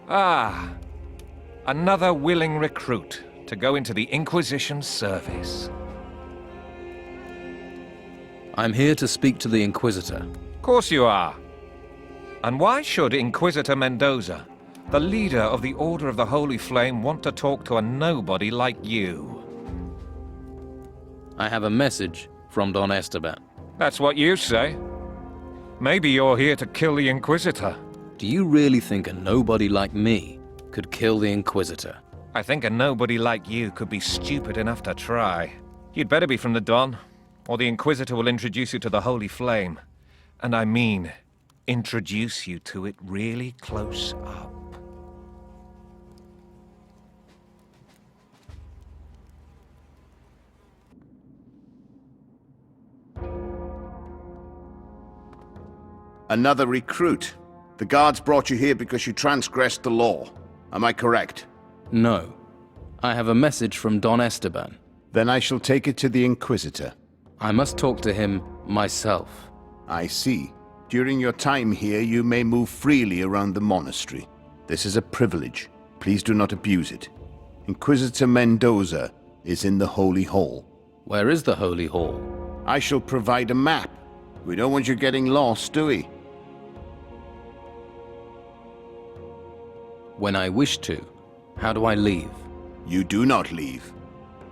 Ah, another willing recruit to go into the Inquisition's service. I'm here to speak to the Inquisitor. Of course you are. And why should Inquisitor Mendoza, the leader of the Order of the Holy Flame, want to talk to a nobody like you? I have a message from Don Esteban. That's what you say. Maybe you're here to kill the Inquisitor. Do you really think a nobody like me could kill the Inquisitor? I think a nobody like you could be stupid enough to try. You'd better be from the Don, or the Inquisitor will introduce you to the Holy Flame. And I mean, introduce you to it really close up. Another recruit. The guards brought you here because you transgressed the law. Am I correct? No. I have a message from Don Esteban. Then I shall take it to the Inquisitor. I must talk to him myself. I see. During your time here, you may move freely around the monastery. This is a privilege. Please do not abuse it. Inquisitor Mendoza is in the Holy Hall. Where is the Holy Hall? I shall provide a map. We don't want you getting lost, do we? When I wish to, how do I leave? You do not leave.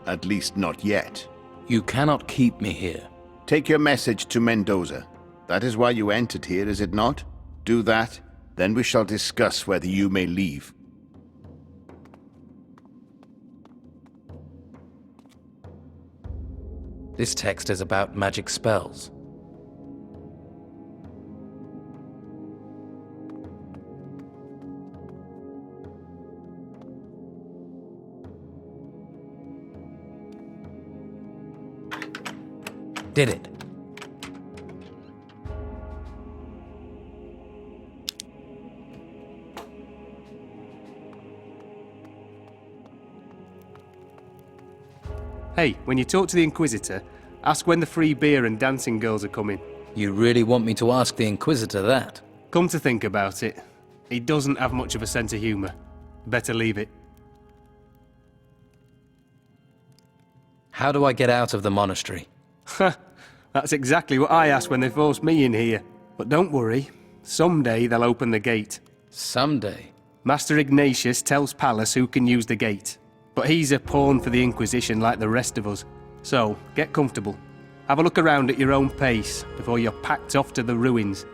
At least not yet. You cannot keep me here. Take your message to Mendoza. That is why you entered here, is it not? Do that, then we shall discuss whether you may leave. This text is about magic spells. Did it. Hey, when you talk to the Inquisitor, ask when the free beer and dancing girls are coming. You really want me to ask the Inquisitor that? Come to think about it, he doesn't have much of a sense of humour. Better leave it. How do I get out of the monastery? That's exactly what I asked when they forced me in here. But don't worry, someday they'll open the gate. Someday. Master Ignatius tells Pallas who can use the gate. But he's a pawn for the Inquisition like the rest of us. So, get comfortable. Have a look around at your own pace before you're packed off to the ruins.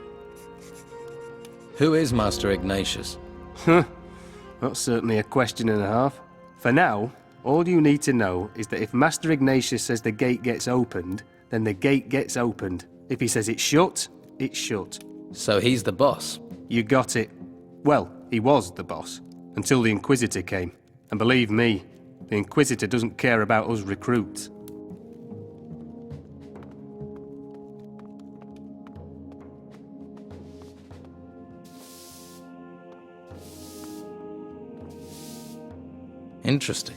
Who is Master Ignatius? That's certainly a question and a half. For now, all you need to know is that if Master Ignatius says the gate gets opened, then the gate gets opened. If he says it's shut, it's shut. So he's the boss? You got it. Well, he was the boss, until the Inquisitor came. And believe me, the Inquisitor doesn't care about us recruits. Interesting.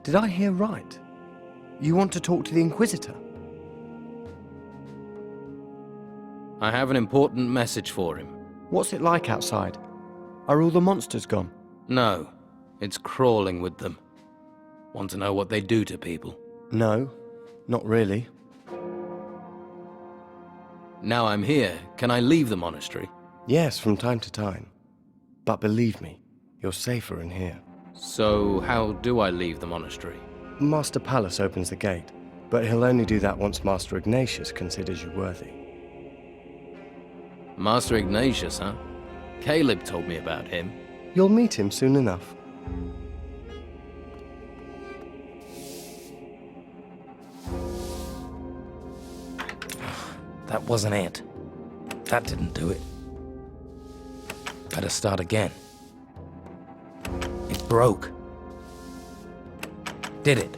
Did I hear right? You want to talk to the Inquisitor? I have an important message for him. What's it like outside? Are all the monsters gone? No, it's crawling with them. Want to know what they do to people? No, not really. Now I'm here, can I leave the monastery? Yes, from time to time. But believe me, you're safer in here. So how do I leave the monastery? Master Pallas opens the gate, but he'll only do that once Master Ignatius considers you worthy. Master Ignatius, huh? Caleb told me about him. You'll meet him soon enough. That wasn't it. That didn't do it. Better start again. It broke. Did it?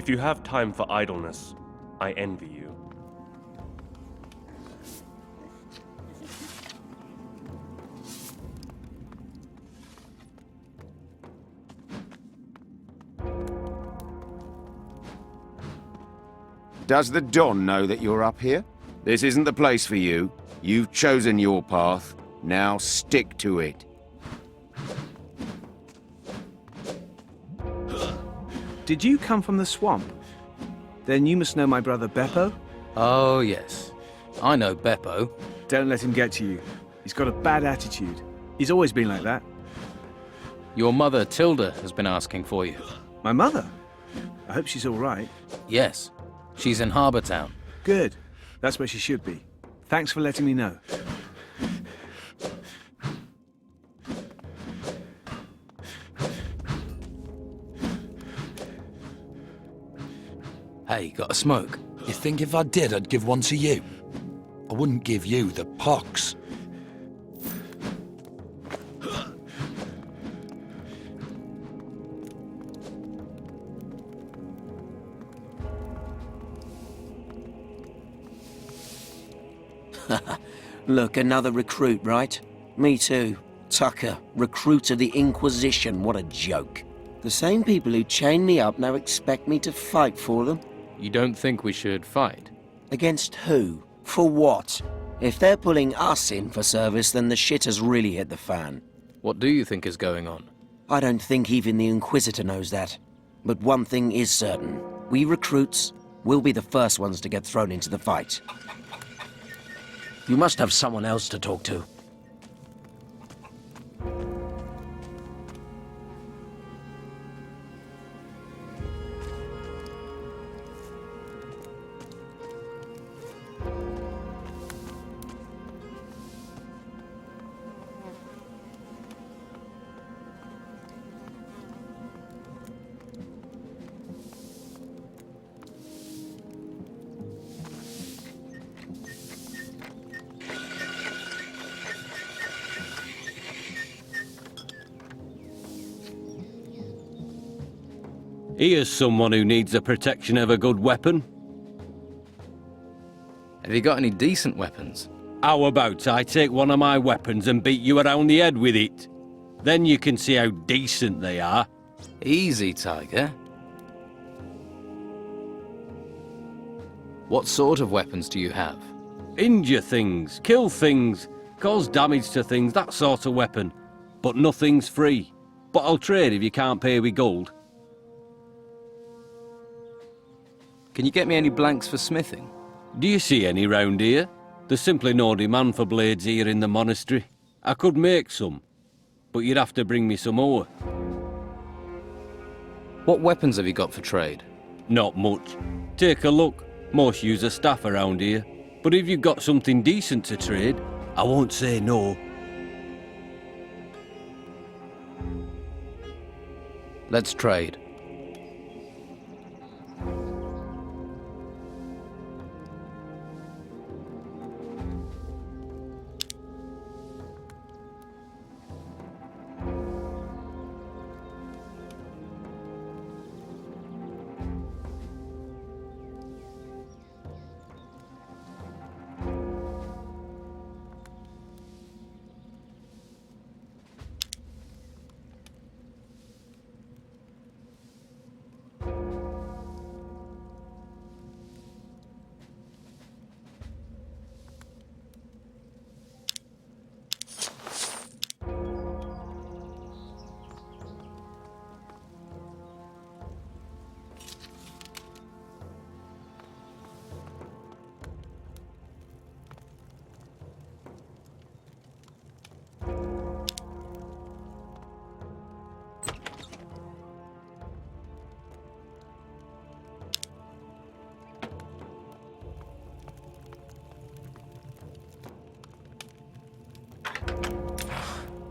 If you have time for idleness, I envy you. Does the Don know that you're up here? This isn't the place for you. You've chosen your path. Now stick to it. Did you come from the swamp? Then you must know my brother Beppo? Oh, yes. I know Beppo. Don't let him get to you. He's got a bad attitude. He's always been like that. Your mother, Tilda, has been asking for you. My mother? I hope she's all right. Yes. She's in Harbour Town. Good. That's where she should be. Thanks for letting me know. Hey, got a smoke? You think if I did, I'd give one to you? I wouldn't give you the pox. Look, another recruit, right? Me too. Tucker, recruit of the Inquisition, what a joke. The same people who chained me up now expect me to fight for them? You don't think we should fight? Against who? For what? If they're pulling us in for service, then the shit has really hit the fan. What do you think is going on? I don't think even the Inquisitor knows that. But one thing is certain. We recruits will be the first ones to get thrown into the fight. You must have someone else to talk to. Here's someone who needs the protection of a good weapon. Have you got any decent weapons? How about I take one of my weapons and beat you around the head with it? Then you can see how decent they are. Easy, Tiger. What sort of weapons do you have? Injure things, kill things, cause damage to things, that sort of weapon. But nothing's free. But I'll trade if you can't pay with gold. Can you get me any blanks for smithing? Do you see any round here? There's simply no demand for blades here in the monastery. I could make some, but you'd have to bring me some more. What weapons have you got for trade? Not much. Take a look. Most use a staff around here. But if you've got something decent to trade, I won't say no. Let's trade.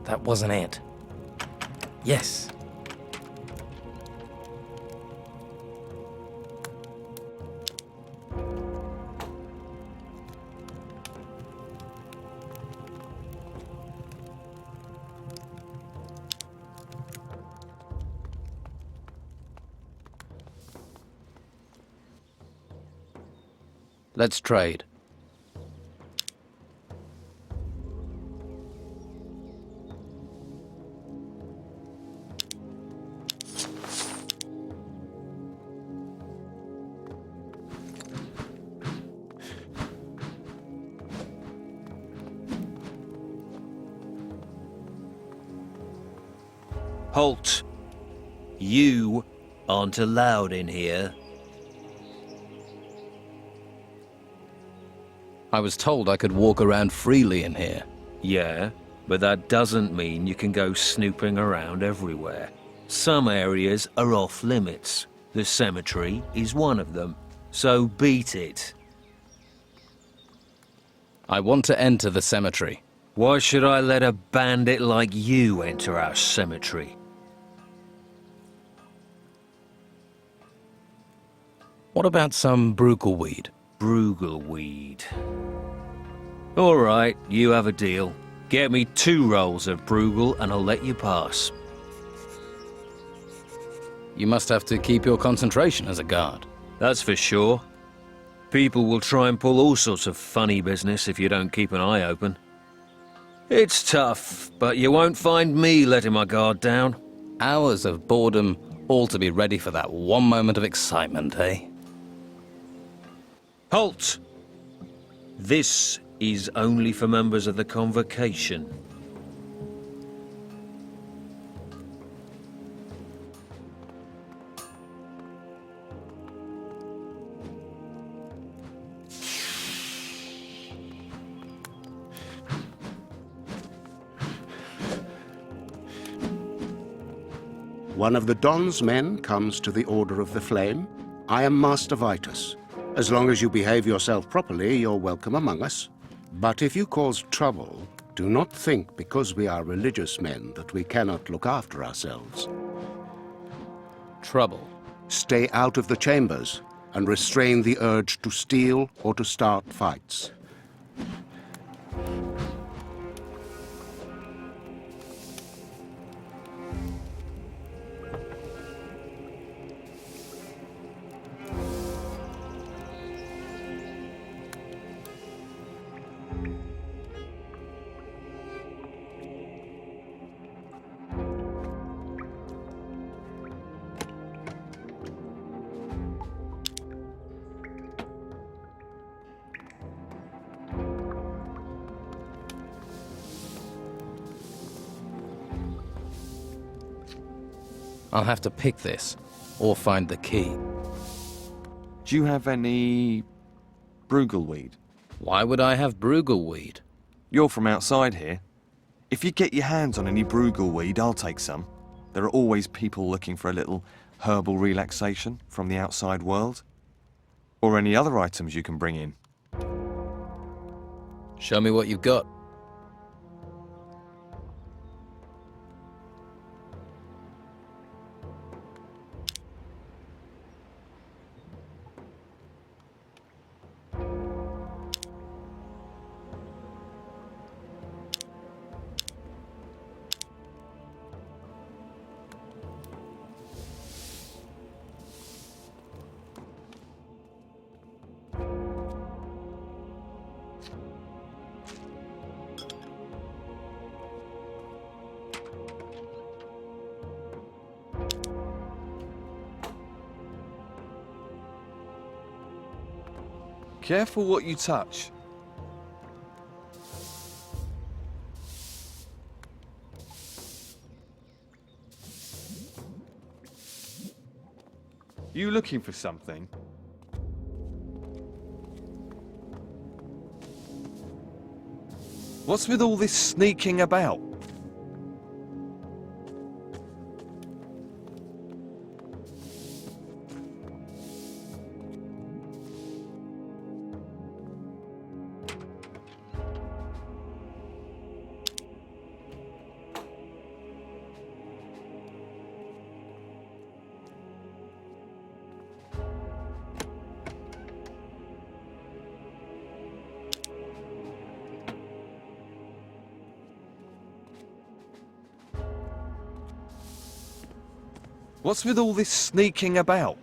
That wasn't it. Yes. Let's trade. Halt! You aren't allowed in here. I was told I could walk around freely in here. Yeah, but that doesn't mean you can go snooping around everywhere. Some areas are off limits. The cemetery is one of them. So beat it. I want to enter the cemetery. Why should I let a bandit like you enter our cemetery? What about some brugelweed? Brugelweed. All right, you have a deal. Get me 2 rolls of Bruegel and I'll let you pass. You must have to keep your concentration as a guard. That's for sure. People will try and pull all sorts of funny business if you don't keep an eye open. It's tough, but you won't find me letting my guard down. Hours of boredom, all to be ready for that one moment of excitement, eh? Halt! This is only for members of the Convocation. One of the Don's men comes to the Order of the Flame. I am Master Vitus. As long as you behave yourself properly, you're welcome among us. But if you cause trouble, do not think because we are religious men that we cannot look after ourselves. Trouble. Stay out of the chambers and restrain the urge to steal or to start fights. I'll have to pick this, or find the key. Do you have any brugelweed? Why would I have brugelweed? You're from outside here. If you get your hands on any brugelweed, I'll take some. There are always people looking for a little herbal relaxation from the outside world. Or any other items you can bring in. Show me what you've got. Careful what you touch. You looking for something? What's with all this sneaking about? What's with all this sneaking about?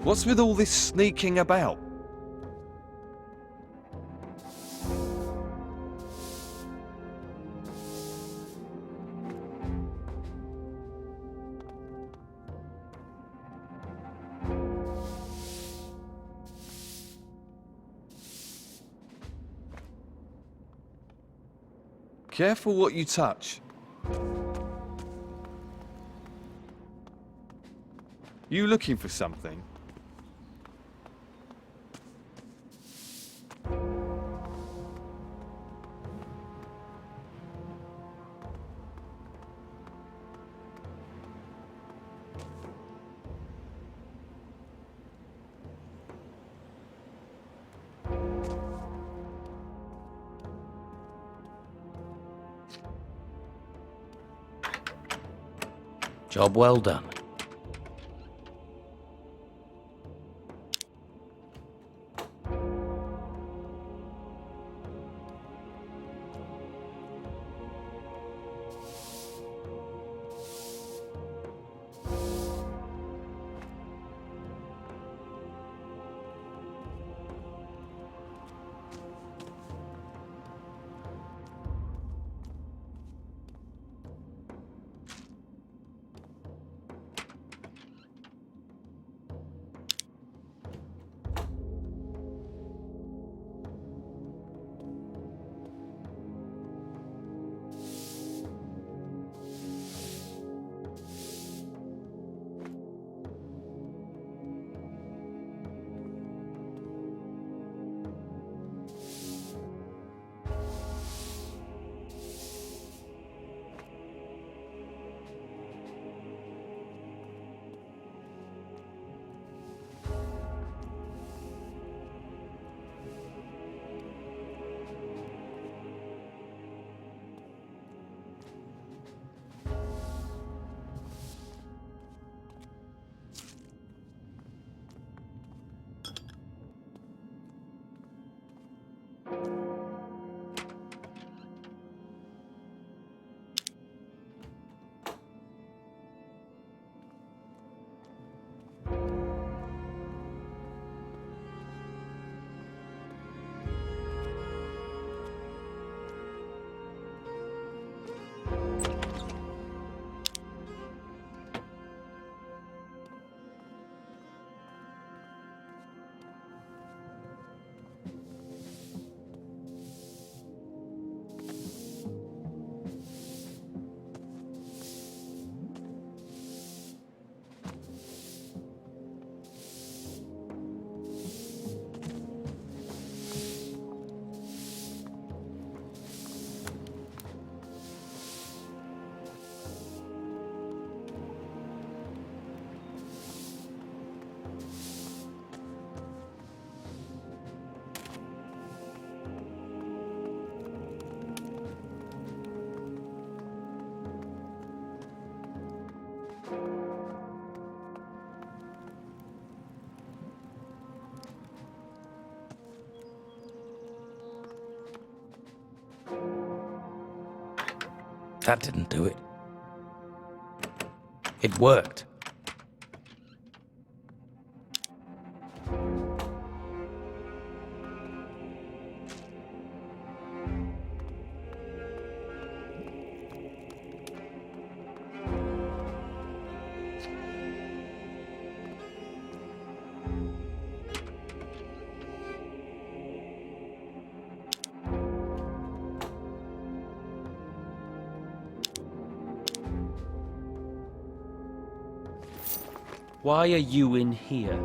What's with all this sneaking about? Careful what you touch. You looking for something? Job well done. That didn't do it. It worked. Why are you in here?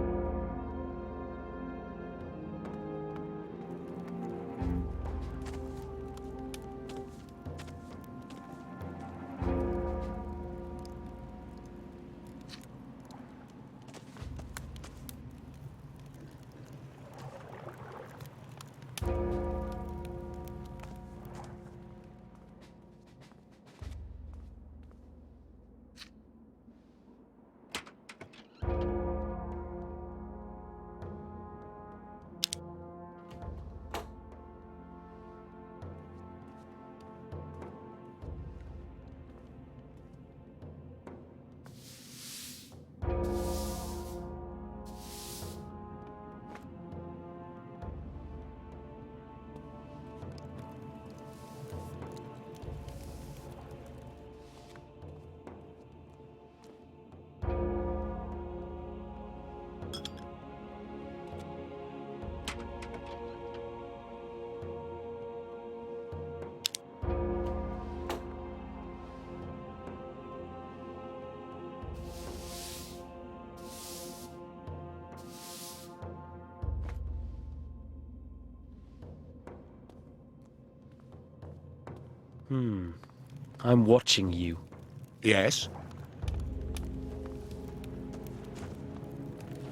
I'm watching you. Yes?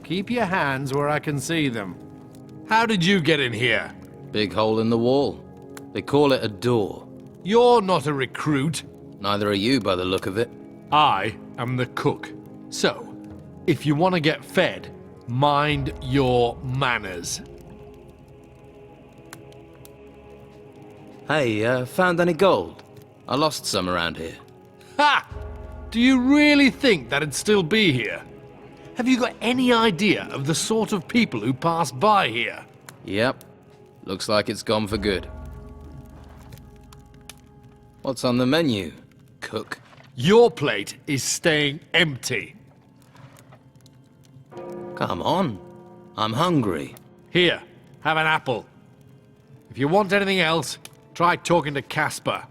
Keep your hands where I can see them. How did you get in here? Big hole in the wall. They call it a door. You're not a recruit. Neither are you by the look of it. I am the cook. So, if you want to get fed, mind your manners. Hey, found any gold? I lost some around here. Ha! Do you really think that'd still be here? Have you got any idea of the sort of people who pass by here? Yep. Looks like it's gone for good. What's on the menu, cook? Your plate is staying empty. Come on. I'm hungry. Here, have an apple. If you want anything else, try talking to Casper.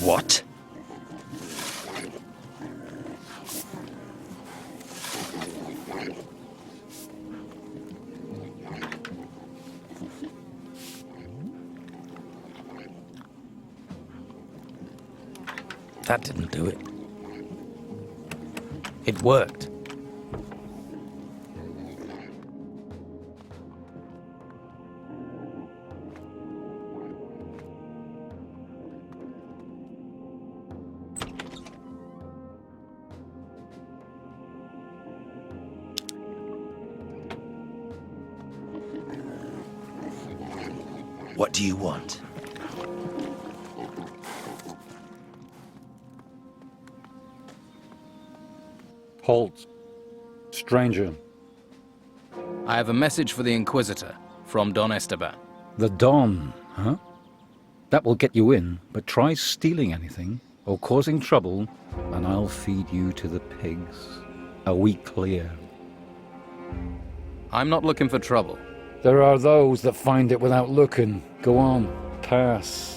What? That didn't do it. It worked. What do you want? Halt. Stranger. I have a message for the Inquisitor from Don Esteban. The Don, huh? That will get you in, but try stealing anything or causing trouble, and I'll feed you to the pigs. Are we clear? I'm not looking for trouble. There are those that find it without looking. Go on, pass.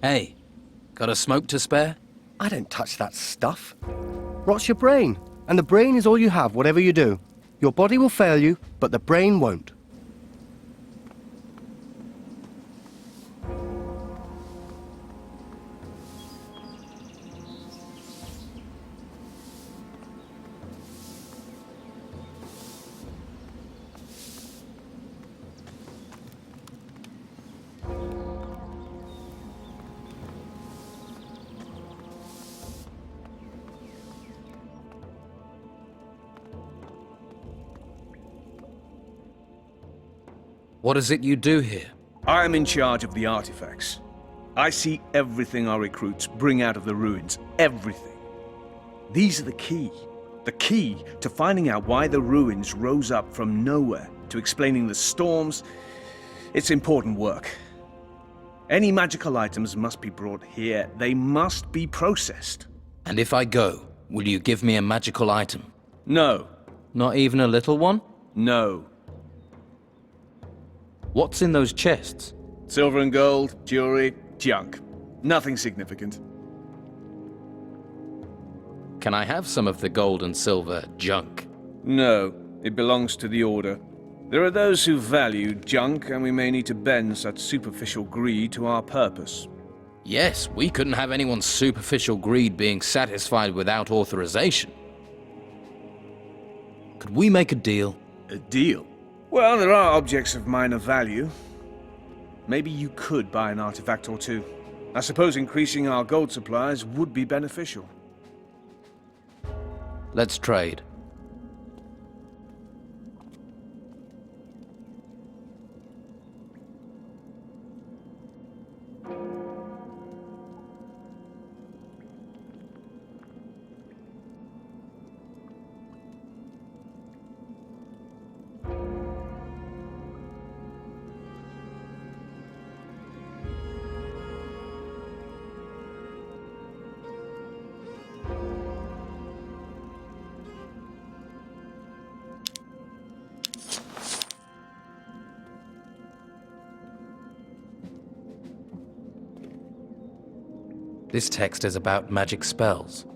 Hey, got a smoke to spare? I don't touch that stuff. Rots your brain, and the brain is all you have, whatever you do. Your body will fail you, but the brain won't. What is it you do here? I am in charge of the artifacts. I see everything our recruits bring out of the ruins. Everything. These are the key. The key to finding out why the ruins rose up from nowhere, to explaining the storms. It's important work. Any magical items must be brought here. They must be processed. And if I go, will you give me a magical item? No. Not even a little one? No. What's in those chests? Silver and gold, jewelry, junk. Nothing significant. Can I have some of the gold and silver junk? No, it belongs to the Order. There are those who value junk, and we may need to bend such superficial greed to our purpose. Yes, we couldn't have anyone's superficial greed being satisfied without authorization. Could we make a deal? A deal? Well, there are objects of minor value. Maybe you could buy an artifact or two. I suppose increasing our gold supplies would be beneficial. Let's trade. This text is about magic spells.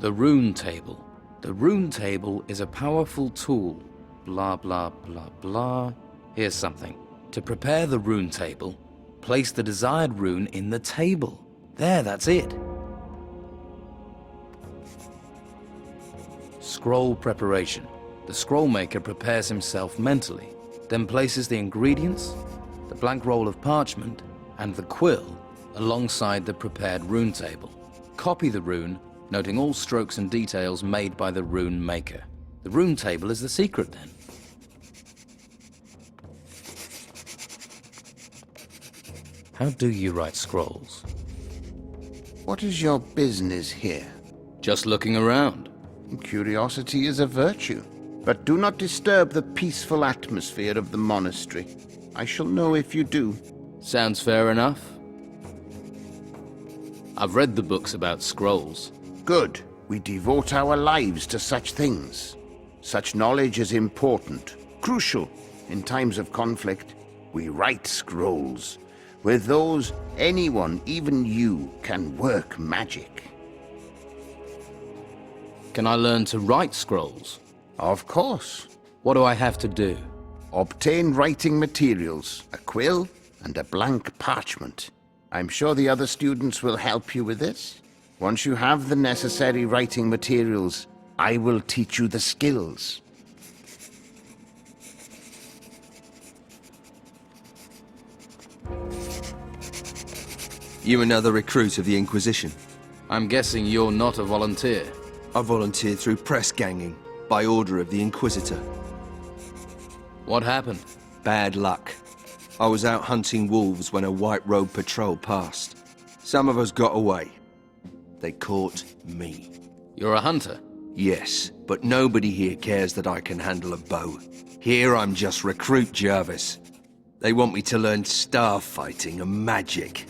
The rune table. The rune table is a powerful tool. Blah, blah, blah, blah. Here's something. To prepare the rune table, place the desired rune in the table. There, that's it. Scroll preparation. The scroll maker prepares himself mentally, then places the ingredients, the blank roll of parchment, and the quill alongside the prepared rune table. Copy the rune, noting all strokes and details made by the rune maker. The rune table is the secret, then. How do you write scrolls? What is your business here? Just looking around. Curiosity is a virtue, but do not disturb the peaceful atmosphere of the monastery. I shall know if you do. Sounds fair enough. I've read the books about scrolls. Good. We devote our lives to such things. Such knowledge is important, crucial. In times of conflict, we write scrolls. With those, anyone, even you, can work magic. Can I learn to write scrolls? Of course. What do I have to do? Obtain writing materials, a quill, and a blank parchment. I'm sure the other students will help you with this. Once you have the necessary writing materials, I will teach you the skills. You another recruit of the Inquisition? I'm guessing you're not a volunteer. I volunteered through press ganging, by order of the Inquisitor. What happened? Bad luck. I was out hunting wolves when a white robe patrol passed. Some of us got away. They caught me. You're a hunter? Yes, but nobody here cares that I can handle a bow. Here I'm just Recruit Jarvis. They want me to learn star fighting and magic.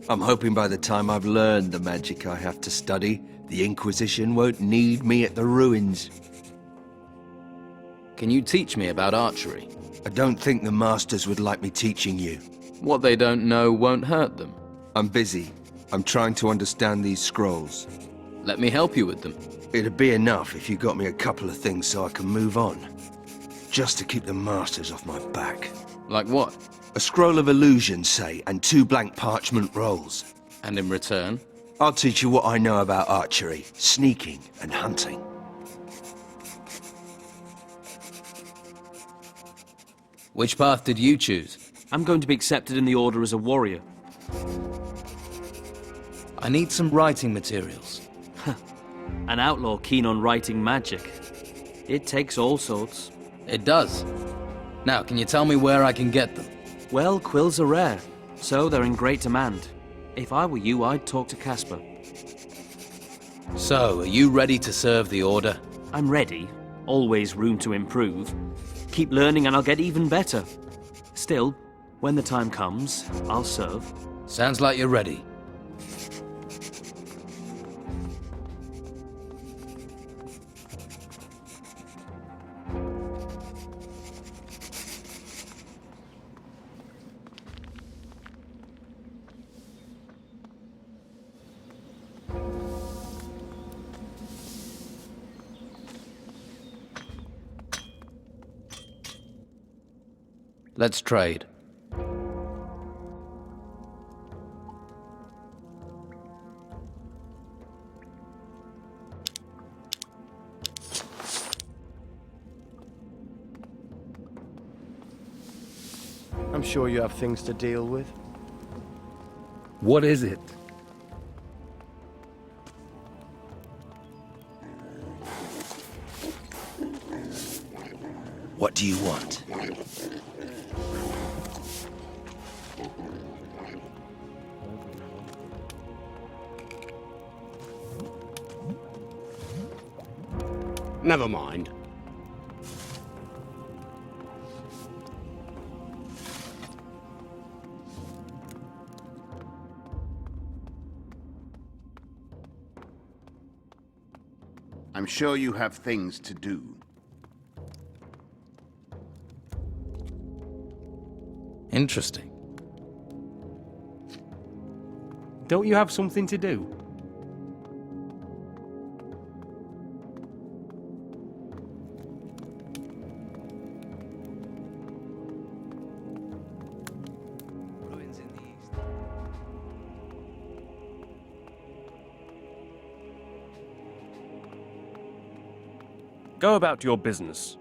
I'm hoping by the time I've learned the magic I have to study, the Inquisition won't need me at the ruins. Can you teach me about archery? I don't think the masters would like me teaching you. What they don't know won't hurt them. I'm busy. I'm trying to understand these scrolls. Let me help you with them. It'd be enough if you got me a couple of things so I can move on. Just to keep the masters off my back. Like what? A scroll of illusion, say, and 2 blank parchment rolls. And in return? I'll teach you what I know about archery, sneaking, and hunting. Which path did you choose? I'm going to be accepted in the Order as a warrior. I need some writing materials. An outlaw keen on writing magic. It takes all sorts. It does. Now, can you tell me where I can get them? Well, quills are rare, so they're in great demand. If I were you, I'd talk to Casper. So, are you ready to serve the Order? I'm ready. Always room to improve. Keep learning and I'll get even better. Still, when the time comes, I'll serve. Sounds like you're ready. Let's trade. I'm sure you have things to deal with. What is it? What do you want? Never mind. I'm sure you have things to do. Interesting. Don't you have something to do? Go about your business.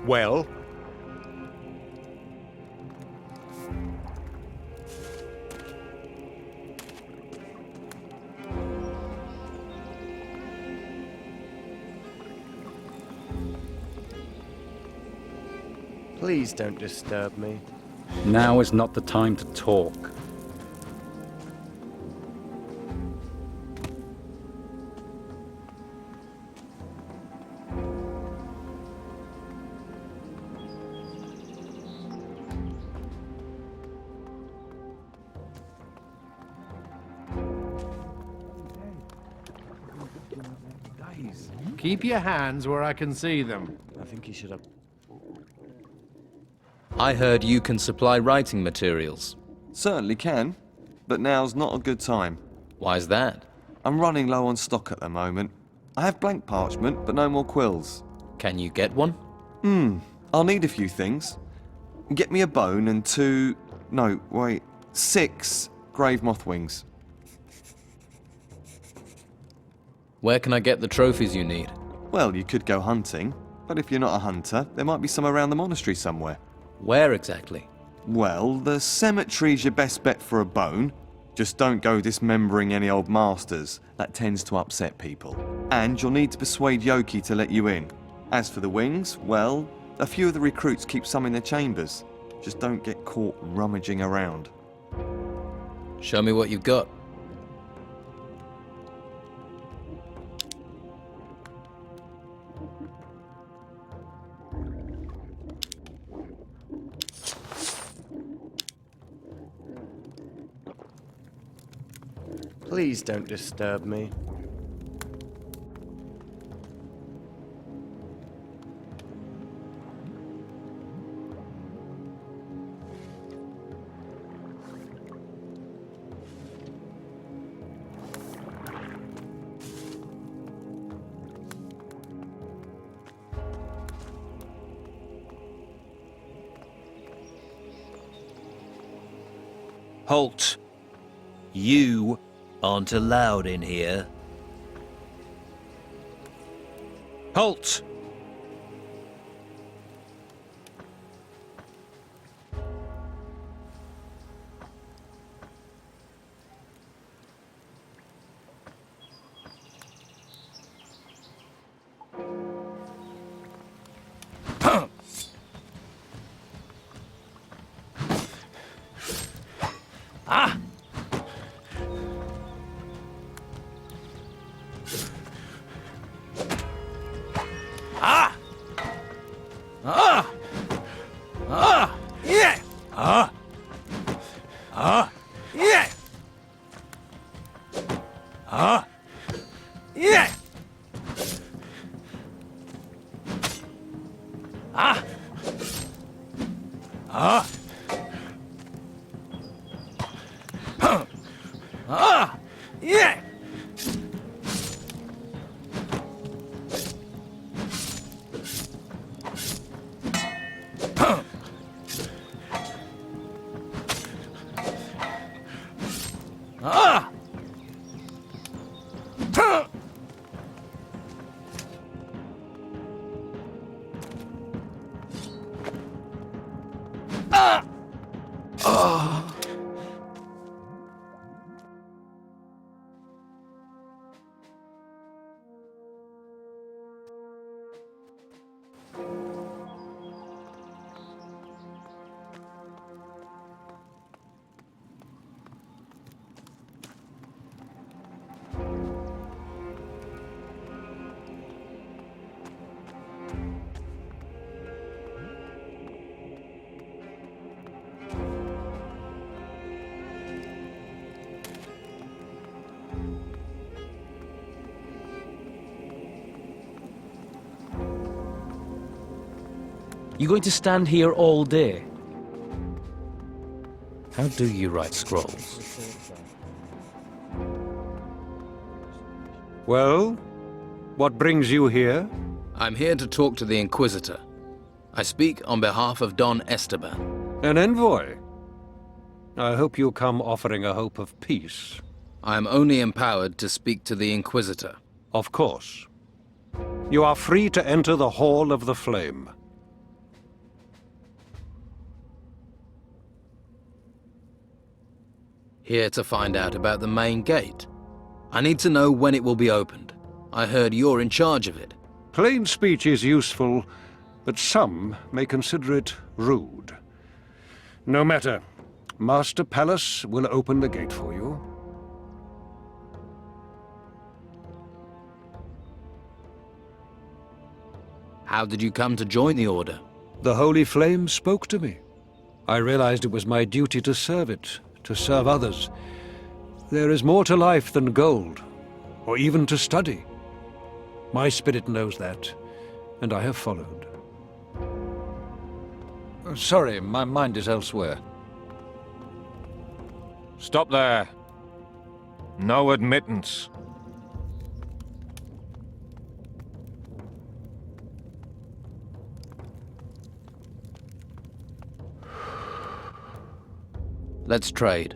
Well? Please don't disturb me. Now is not the time to talk. Keep your hands where I can see them. I think he should have... I heard you can supply writing materials. Certainly can, but now's not a good time. Why's that? I'm running low on stock at the moment. I have blank parchment, but no more quills. Can you get one? I'll need a few things. Get me a bone and 6 grave moth wings. Where can I get the trophies you need? Well, you could go hunting, but if you're not a hunter, there might be some around the monastery somewhere. Where exactly? Well, the cemetery's your best bet for a bone. Just don't go dismembering any old masters. That tends to upset people. And you'll need to persuade Yoki to let you in. As for the wings, well, a few of the recruits keep some in their chambers. Just don't get caught rummaging around. Show me what you've got. Please don't disturb me. Halt! You aren't allowed in here. Halt! Ah! Ah! Ah! Ah! Yeah! Ah! Ah! Yeah! Ah! Yeah! Ah! Ah! Ah! Yeah! Ah! Ah! Oh. You going to stand here all day? How do you write scrolls? Well, what brings you here? I'm here to talk to the Inquisitor. I speak on behalf of Don Esteban. An envoy? I hope you come offering a hope of peace. I am only empowered to speak to the Inquisitor. Of course. You are free to enter the Hall of the Flame. Here to find out about the main gate. I need to know when it will be opened. I heard you're in charge of it. Plain speech is useful, but some may consider it rude. No matter. Master Palace will open the gate for you. How did you come to join the Order? The Holy Flame spoke to me. I realized it was my duty to serve it, to serve others. There is more to life than gold, or even to study. My spirit knows that, and I have followed. Sorry, my mind is elsewhere. Stop there. No admittance. Let's trade.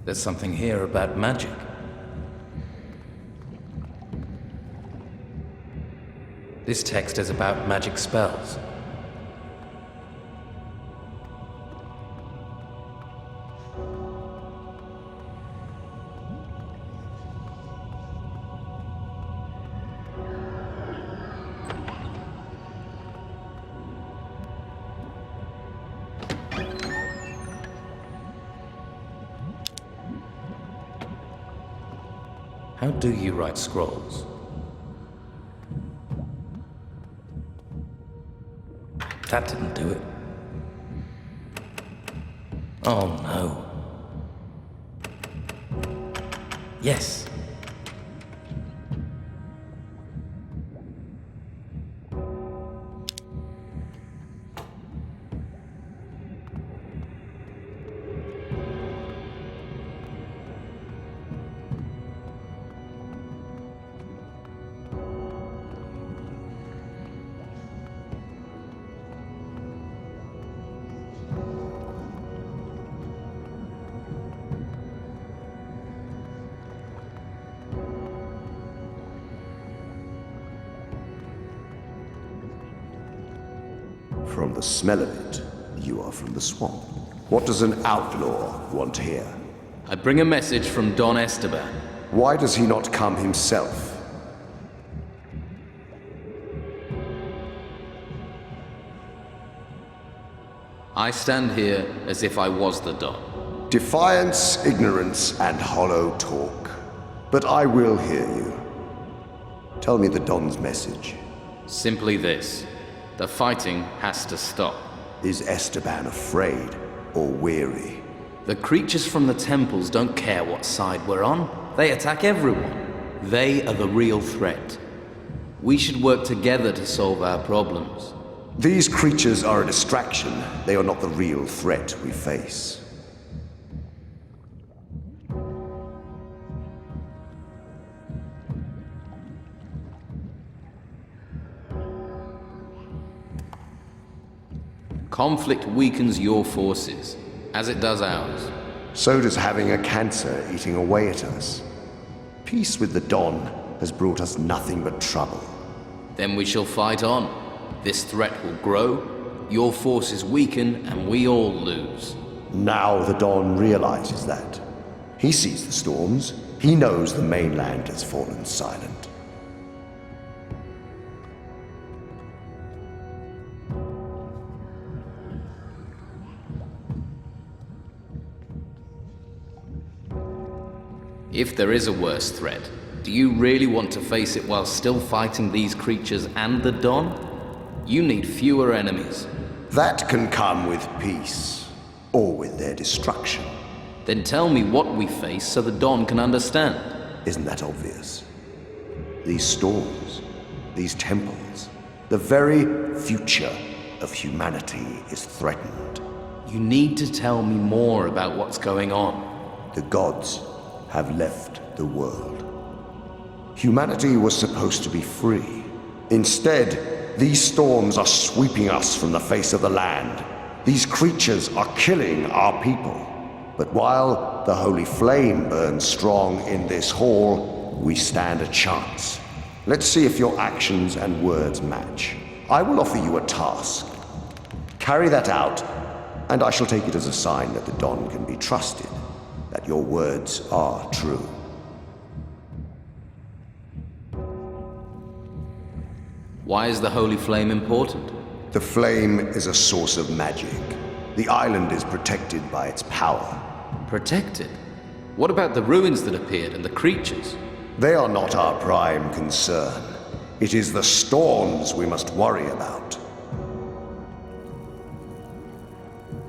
There's something here about magic. This text is about magic spells. How do you write scrolls? That didn't do it. Oh no. Yes. From the smell of it, you are from the swamp. What does an outlaw want here? I bring a message from Don Esteban. Why does he not come himself? I stand here as if I was the Don. Defiance, ignorance, and hollow talk. But I will hear you. Tell me the Don's message. Simply this. The fighting has to stop. Is Esteban afraid or weary? The creatures from the temples don't care what side we're on. They attack everyone. They are the real threat. We should work together to solve our problems. These creatures are a distraction. They are not the real threat we face. Conflict weakens your forces, as it does ours. So does having a cancer eating away at us. Peace with the Don has brought us nothing but trouble. Then we shall fight on. This threat will grow, your forces weaken, and we all lose. Now the Don realizes that. He sees the storms. He knows the mainland has fallen silent. If there is a worse threat, do you really want to face it while still fighting these creatures and the Don? You need fewer enemies. That can come with peace, or with their destruction. Then tell me what we face so the Don can understand. Isn't that obvious? These storms, these temples, the very future of humanity is threatened. You need to tell me more about what's going on. The gods have left the world. Humanity was supposed to be free. Instead, these storms are sweeping us from the face of the land. These creatures are killing our people. But while the holy flame burns strong in this hall, we stand a chance. Let's see if your actions and words match. I will offer you a task. Carry that out, and I shall take it as a sign that the Don can be trusted, that your words are true. Why is the holy flame important? The flame is a source of magic. The island is protected by its power. Protected? What about the ruins that appeared and the creatures? They are not our prime concern. It is the storms we must worry about.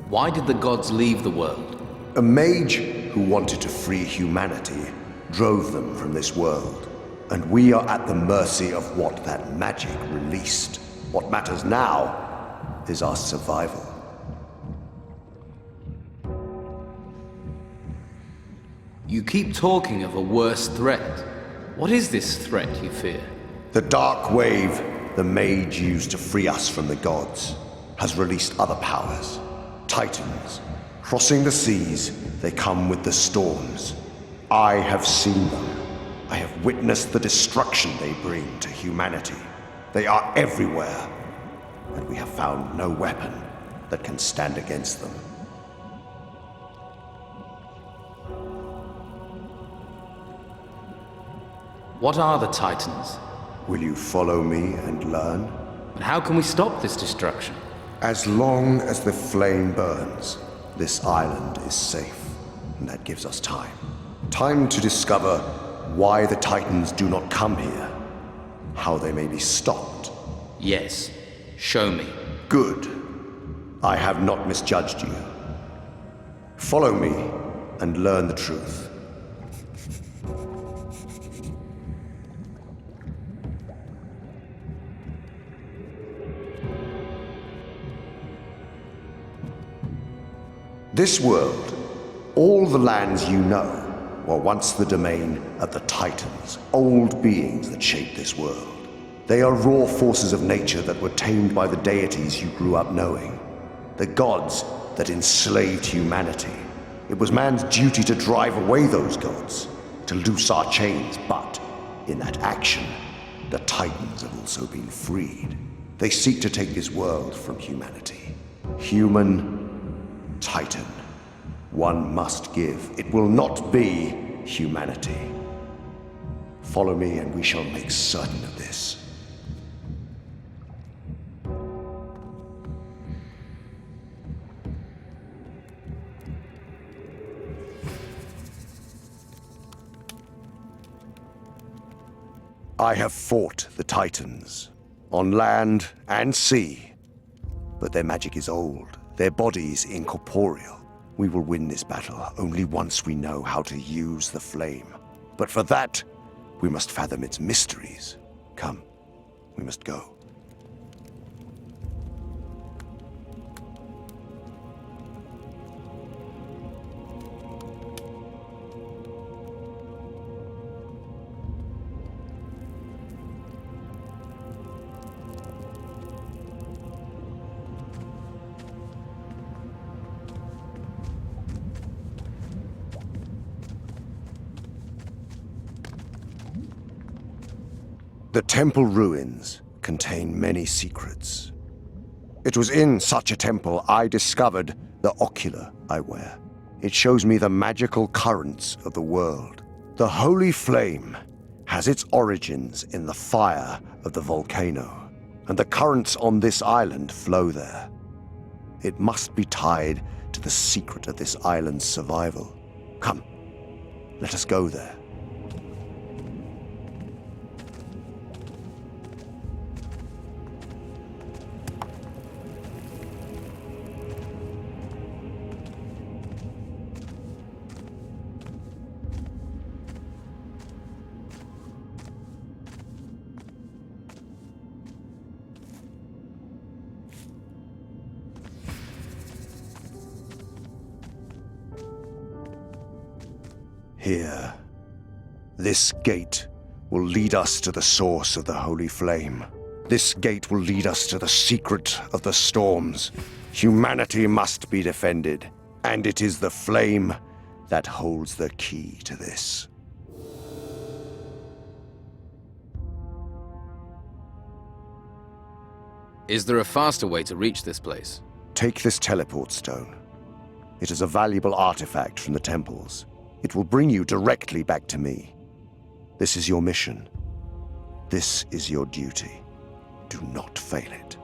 Why did the gods leave the world? A mage who wanted to free humanity drove them from this world. And we are at the mercy of what that magic released. What matters now is our survival. You keep talking of a worse threat. What is this threat you fear? The dark wave the mage used to free us from the gods has released other powers. Titans. Crossing the seas, they come with the storms. I have seen them. I have witnessed the destruction they bring to humanity. They are everywhere, and we have found no weapon that can stand against them. What are the Titans? Will you follow me and learn? And how can we stop this destruction? As long as the flame burns, this island is safe, and that gives us time. Time to discover why the Titans do not come here, how they may be stopped. Yes, show me. Good. I have not misjudged you. Follow me and learn the truth. This world, all the lands you know, were once the domain of the Titans, old beings that shaped this world. They are raw forces of nature that were tamed by the deities you grew up knowing, the gods that enslaved humanity. It was man's duty to drive away those gods, to loose our chains, but in that action, the Titans have also been freed. They seek to take this world from humanity. Human, Titan. One must give. It will not be humanity. Follow me and we shall make certain of this. I have fought the Titans, on land and sea, but their magic is old, their bodies incorporeal. We will win this battle only once we know how to use the flame. But for that, we must fathom its mysteries. Come, we must go. The temple ruins contain many secrets. It was in such a temple I discovered the ocular I wear. It shows me the magical currents of the world. The holy flame has its origins in the fire of the volcano, and the currents on this island flow there. It must be tied to the secret of this island's survival. Come, let us go there. Here, this gate will lead us to the source of the holy flame. This gate will lead us to the secret of the storms. Humanity must be defended, and it is the flame that holds the key to this. Is there a faster way to reach this place? Take this teleport stone. It is a valuable artifact from the temples. It will bring you directly back to me. This is your mission. This is your duty. Do not fail it.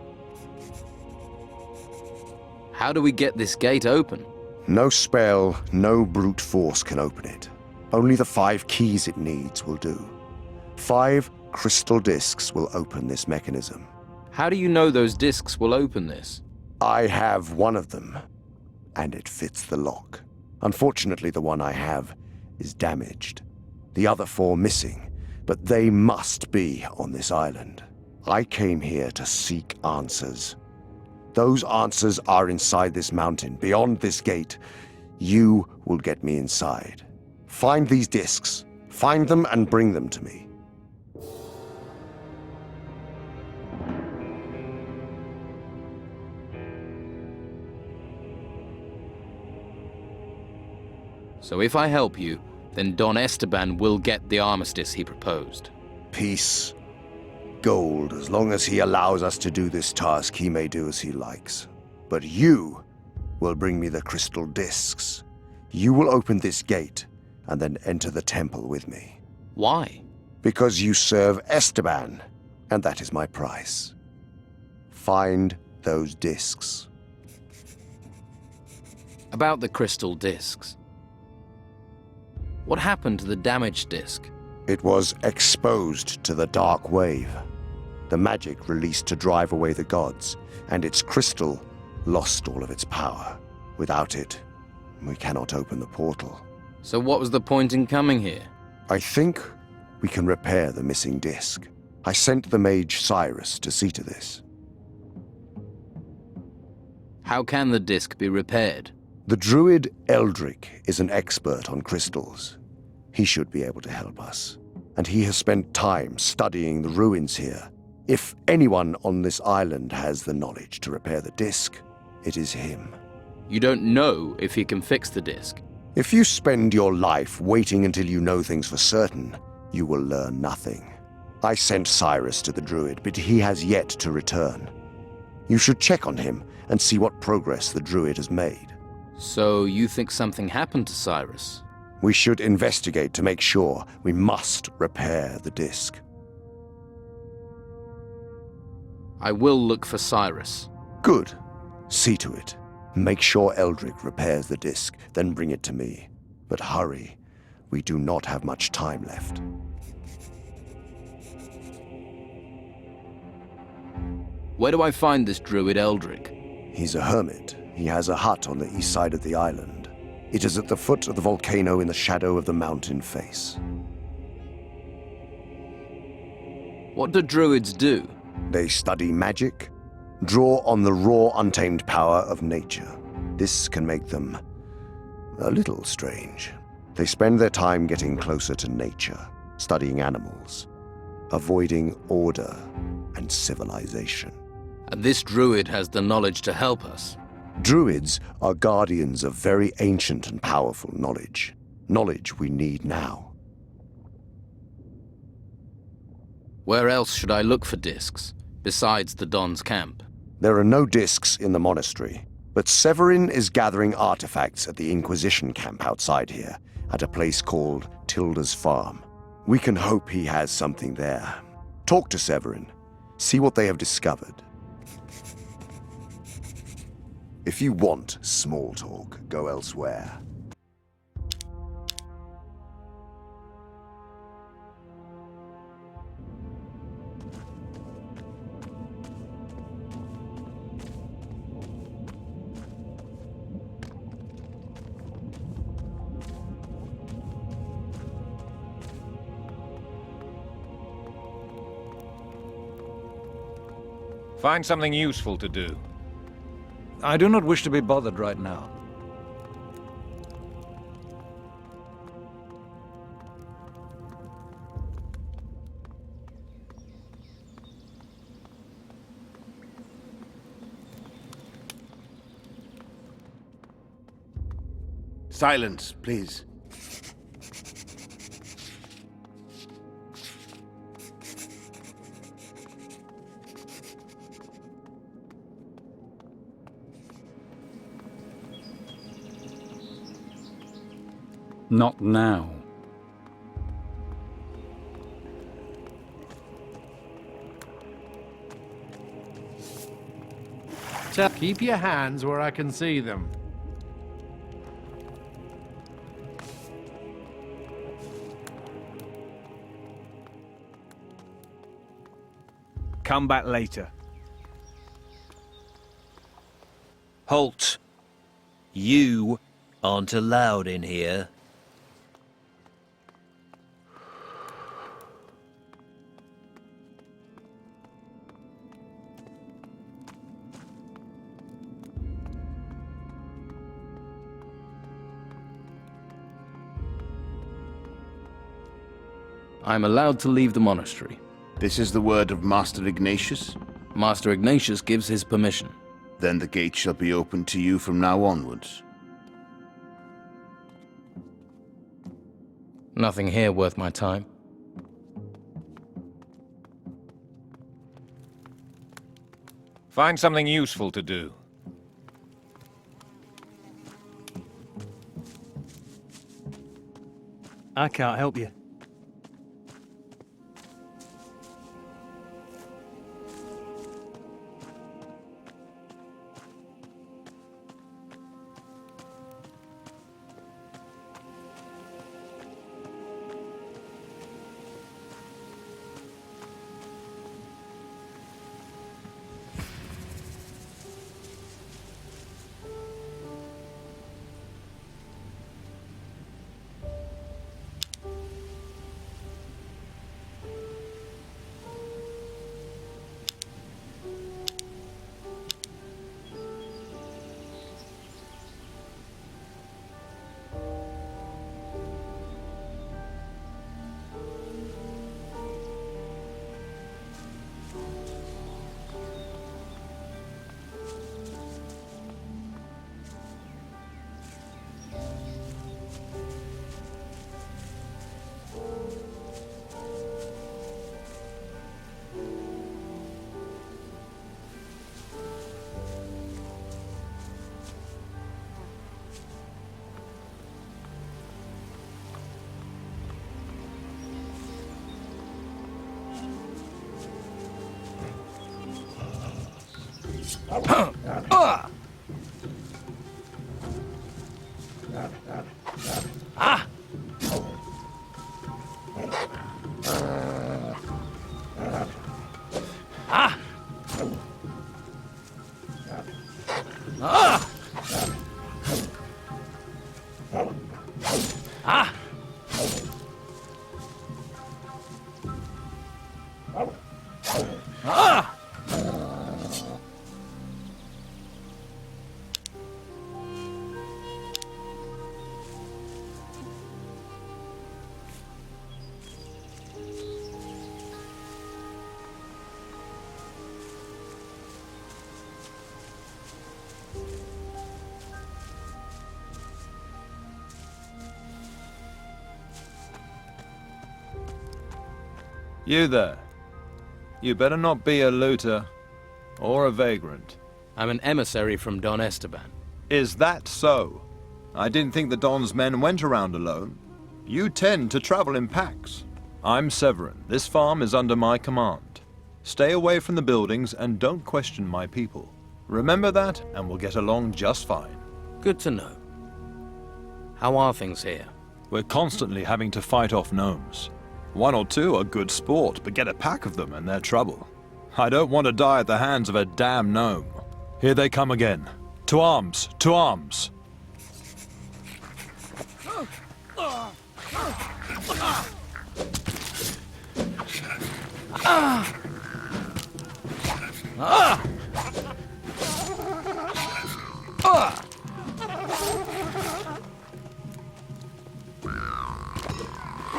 How do we get this gate open? No spell, no brute force can open it. Only the 5 keys it needs will do. 5 crystal discs will open this mechanism. How do you know those discs will open this? I have one of them, and it fits the lock. Unfortunately, the one I have is damaged. The other 4 missing, but they must be on this island. I came here to seek answers. Those answers are inside this mountain, beyond this gate. You will get me inside. Find these discs. Find them and bring them to me. So if I help you, then Don Esteban will get the armistice he proposed. Peace gold. As long as he allows us to do this task, he may do as he likes. But you will bring me the crystal discs. You will open this gate and then enter the temple with me. Why? Because you serve Esteban, and that is my price. Find those discs. About the crystal discs. What happened to the damaged disc? It was exposed to the dark wave. The magic released to drive away the gods, and its crystal lost all of its power. Without it, we cannot open the portal. So what was the point in coming here? I think we can repair the missing disc. I sent the mage Cyrus to see to this. How can the disc be repaired? The druid Eldric is an expert on crystals. He should be able to help us. And he has spent time studying the ruins here. If anyone on this island has the knowledge to repair the disc, it is him. You don't know if he can fix the disc. If you spend your life waiting until you know things for certain, you will learn nothing. I sent Cyrus to the druid, but he has yet to return. You should check on him and see what progress the druid has made. So you think something happened to Cyrus? We should investigate to make sure. We must repair the disc. I will look for Cyrus. Good. See to it. Make sure Eldric repairs the disc, then bring it to me. But hurry. We do not have much time left. Where do I find this druid Eldric? He's a hermit. He has a hut on the east side of the island. It is at the foot of the volcano in the shadow of the mountain face. What do druids do? They study magic, draw on the raw, untamed power of nature. This can make them a little strange. They spend their time getting closer to nature, studying animals, avoiding order and civilization. And this druid has the knowledge to help us. Druids are guardians of very ancient and powerful knowledge. Knowledge we need now. Where else should I look for discs, besides the Don's camp? There are no discs in the monastery, but Severin is gathering artifacts at the Inquisition camp outside here, at a place called Tilda's Farm. We can hope he has something there. Talk to Severin. See what they have discovered. If you want small talk, go elsewhere. Find something useful to do. I do not wish to be bothered right now. Silence, please. Not now. Keep your hands where I can see them. Come back later. Halt. You aren't allowed in here. I'm allowed to leave the monastery. This is the word of Master Ignatius? Master Ignatius gives his permission. Then the gate shall be open to you from now onwards. Nothing here worth my time. Find something useful to do. I can't help you. You there. You better not be a looter or a vagrant. I'm an emissary from Don Esteban. Is that so? I didn't think the Don's men went around alone. You tend to travel in packs. I'm Severin. This farm is under my command. Stay away from the buildings and don't question my people. Remember that, and we'll get along just fine. Good to know. How are things here? We're constantly having to fight off gnomes. One or two are good sport, but get a pack of them and they're trouble. I don't want to die at the hands of a damn gnome. Here they come again. To arms! To arms!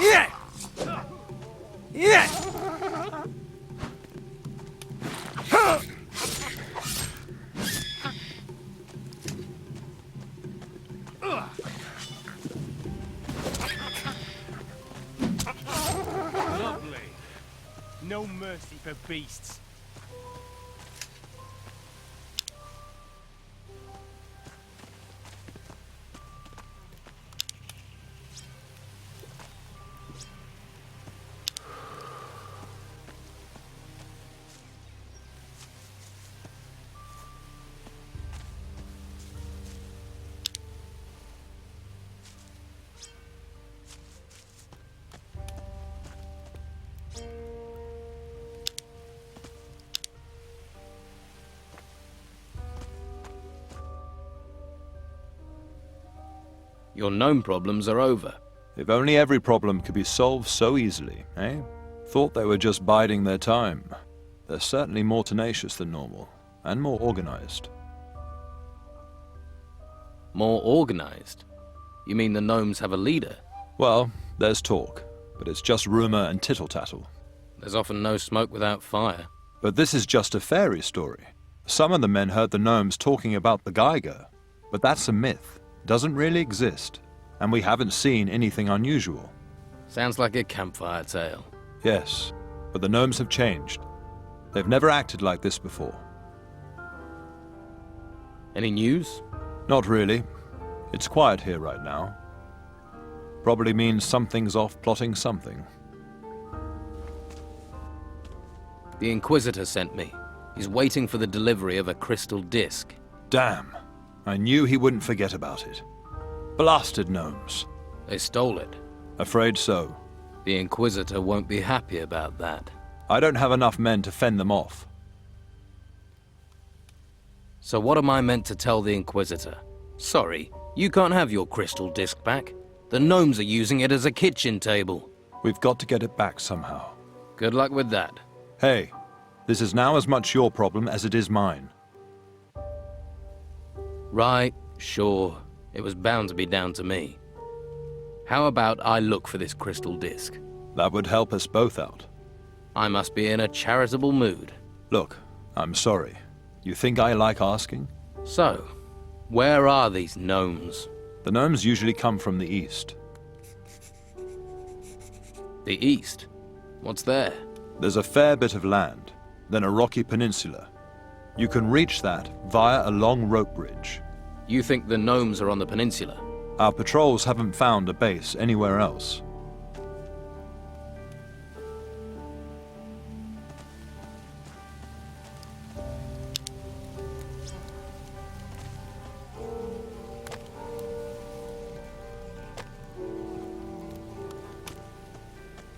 Yeah! Yeah! Lovely. No mercy for beasts. Your gnome problems are over. If only every problem could be solved so easily, eh? Thought they were just biding their time. They're certainly more tenacious than normal, and more organized. More organized? You mean the gnomes have a leader? Well, there's talk, but it's just rumor and tittle-tattle. There's often no smoke without fire. But this is just a fairy story. Some of the men heard the gnomes talking about the Geiger, but that's a myth. Doesn't really exist, and we haven't seen anything unusual. Sounds like a campfire tale. Yes, but the gnomes have changed. They've never acted like this before. Any news? Not really. It's quiet here right now. Probably means something's off plotting something. The Inquisitor sent me. He's waiting for the delivery of a crystal disc. Damn. I knew he wouldn't forget about it. Blasted gnomes. They stole it. Afraid so. The Inquisitor won't be happy about that. I don't have enough men to fend them off. So what am I meant to tell the Inquisitor? Sorry, you can't have your crystal disc back. The gnomes are using it as a kitchen table. We've got to get it back somehow. Good luck with that. Hey, this is now as much your problem as it is mine. Right, sure. It was bound to be down to me. How about I look for this crystal disc? That would help us both out. I must be in a charitable mood. Look, I'm sorry. You think I like asking? So, where are these gnomes? The gnomes usually come from the east. The east? What's there? There's a fair bit of land, then a rocky peninsula. You can reach that via a long rope bridge. You think the gnomes are on the peninsula? Our patrols haven't found a base anywhere else.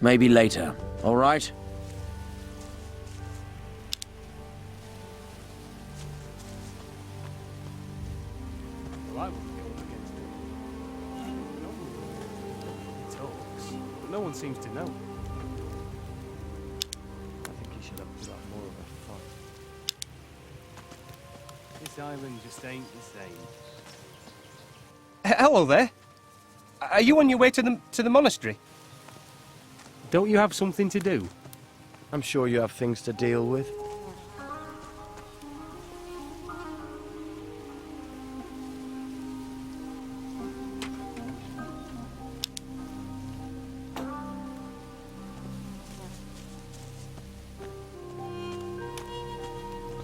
Maybe later, all right? Well, I wouldn't go up against it. He talks, but no one seems to know. I think he should have put up more of a fight. This island just ain't the same. Hello there. Are you on your way to the monastery? Don't you have something to do? I'm sure you have things to deal with.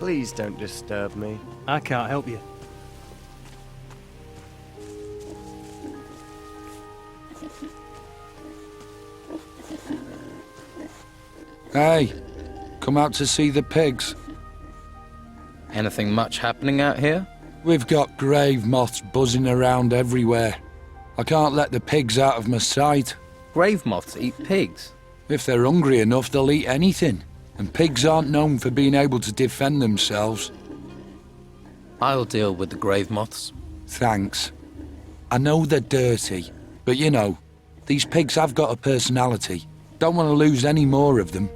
Please don't disturb me. I can't help you. Hey, come out to see the pigs. Anything much happening out here? We've got grave moths buzzing around everywhere. I can't let the pigs out of my sight. Grave moths eat pigs? If they're hungry enough, they'll eat anything. And pigs aren't known for being able to defend themselves. I'll deal with the grave moths. Thanks. I know they're dirty, but you know, these pigs have got a personality. Don't want to lose any more of them.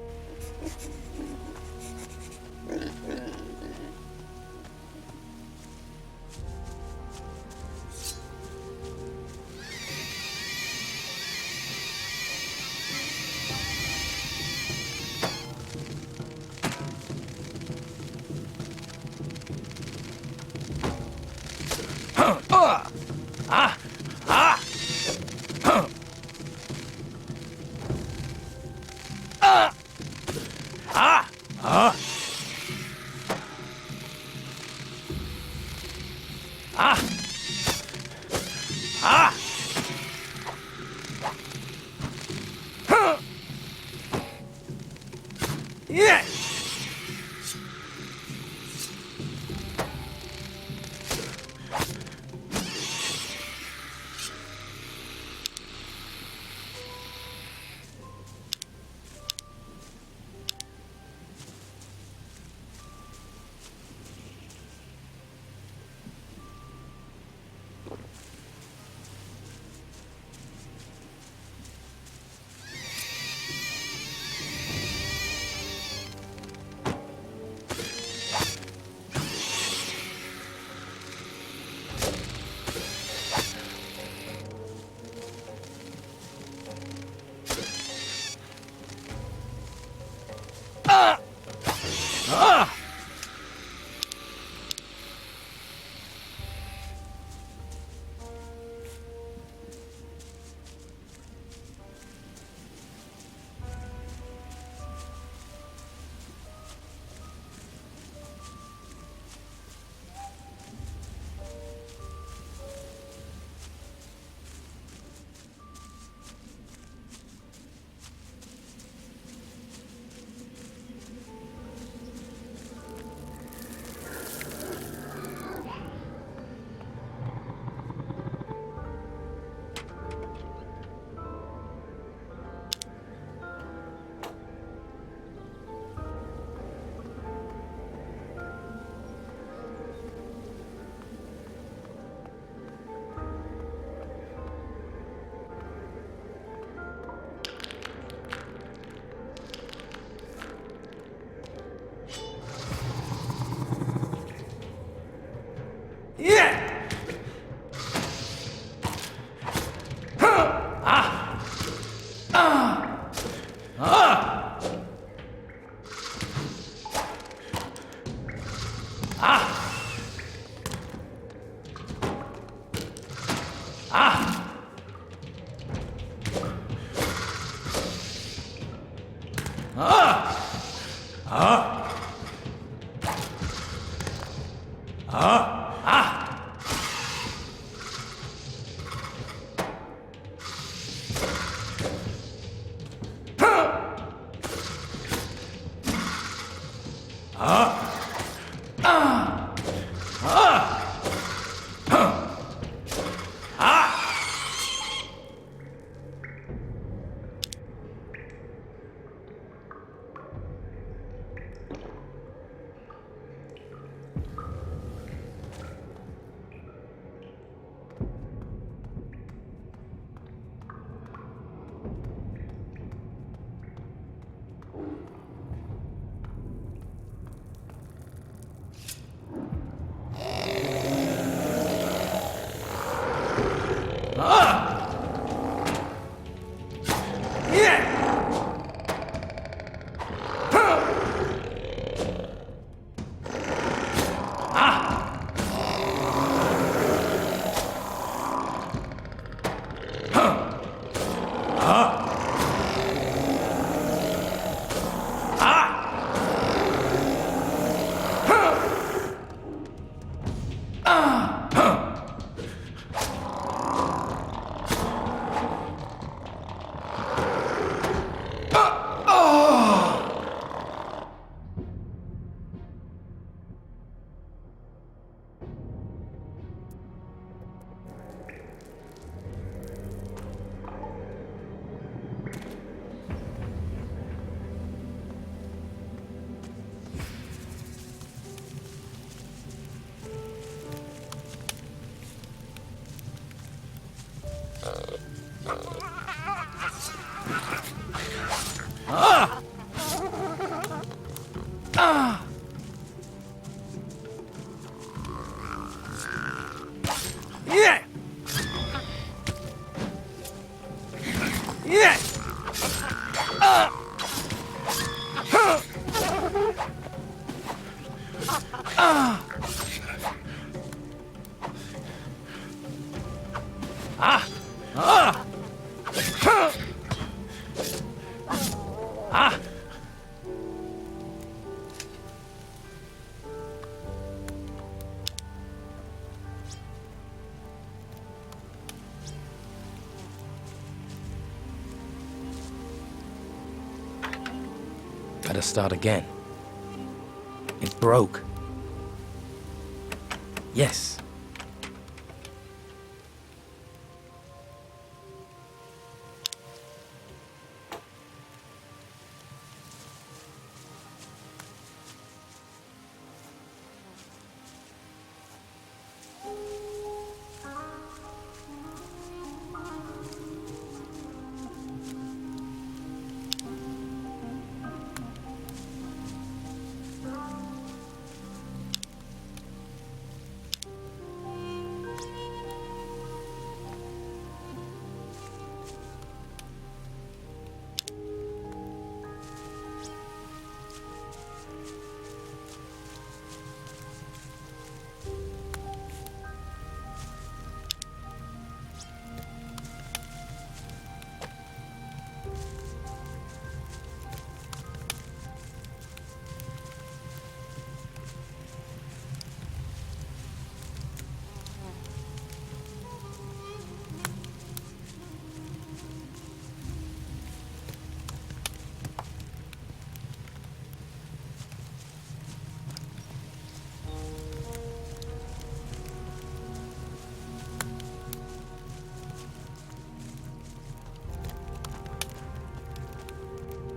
Gotta start again. It broke. Yes.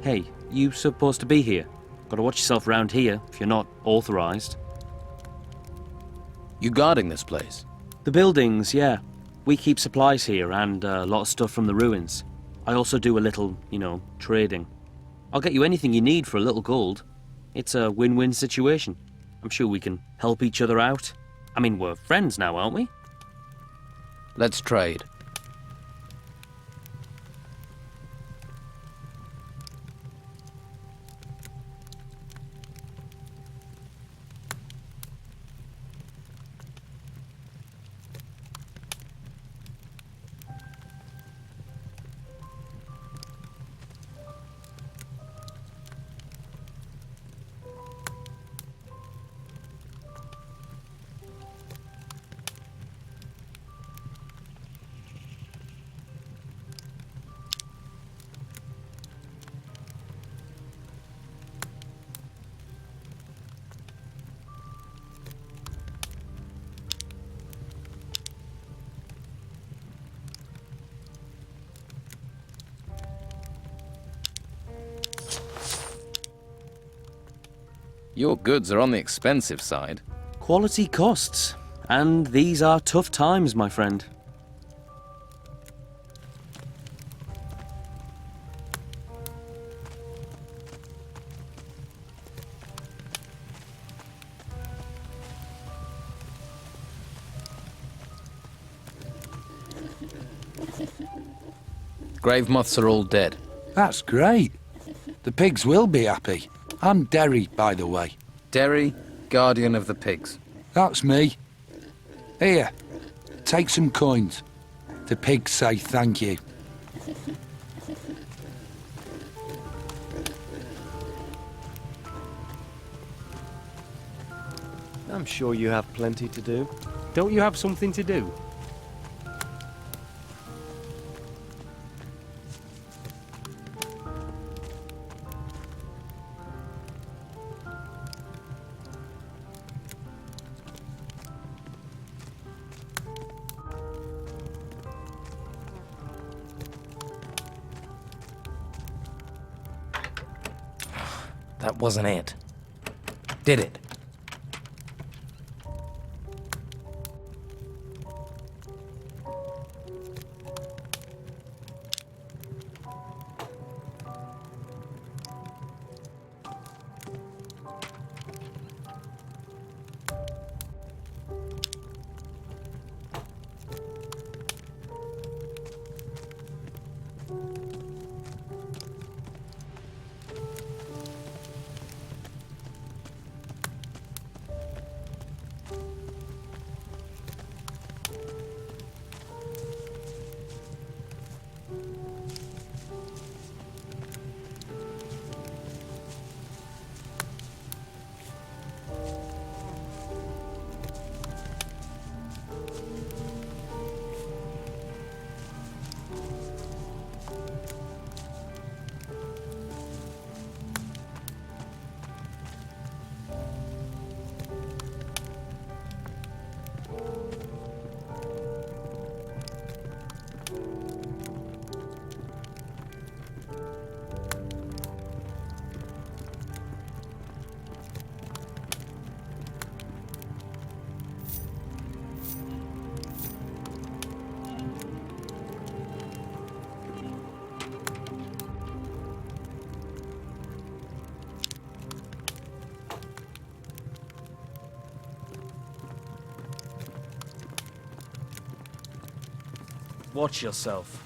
Hey, you supposed to be here. Gotta watch yourself round here if you're not authorized. You guarding this place? The buildings, yeah. We keep supplies here and a lot of stuff from the ruins. I also do a little, trading. I'll get you anything you need for a little gold. It's a win-win situation. I'm sure we can help each other out. I mean, we're friends now, aren't we? Let's trade. Your goods are on the expensive side. Quality costs. And these are tough times, my friend. Grave moths are all dead. That's great. The pigs will be happy. I'm Derry, by the way. Derry, guardian of the pigs. That's me. Here, take some coins. The pigs say thank you. I'm sure you have plenty to do. Don't you have something to do? That wasn't it. Did it? Watch yourself.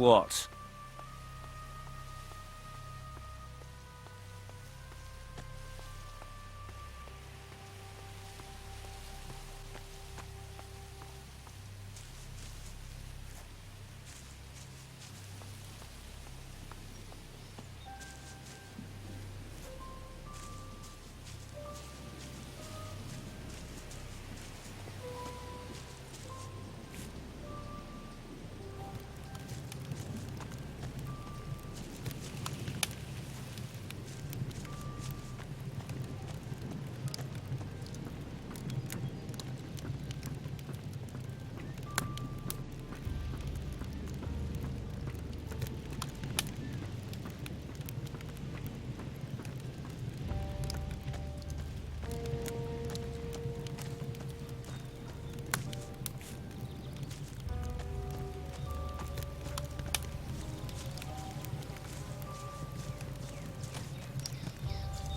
what?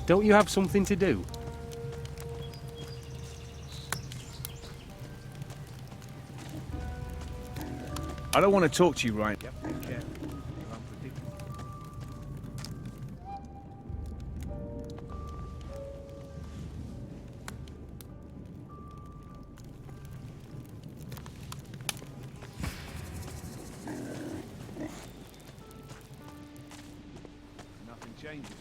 Don't you have something to do? I don't want to talk to you right now. Nothing changes.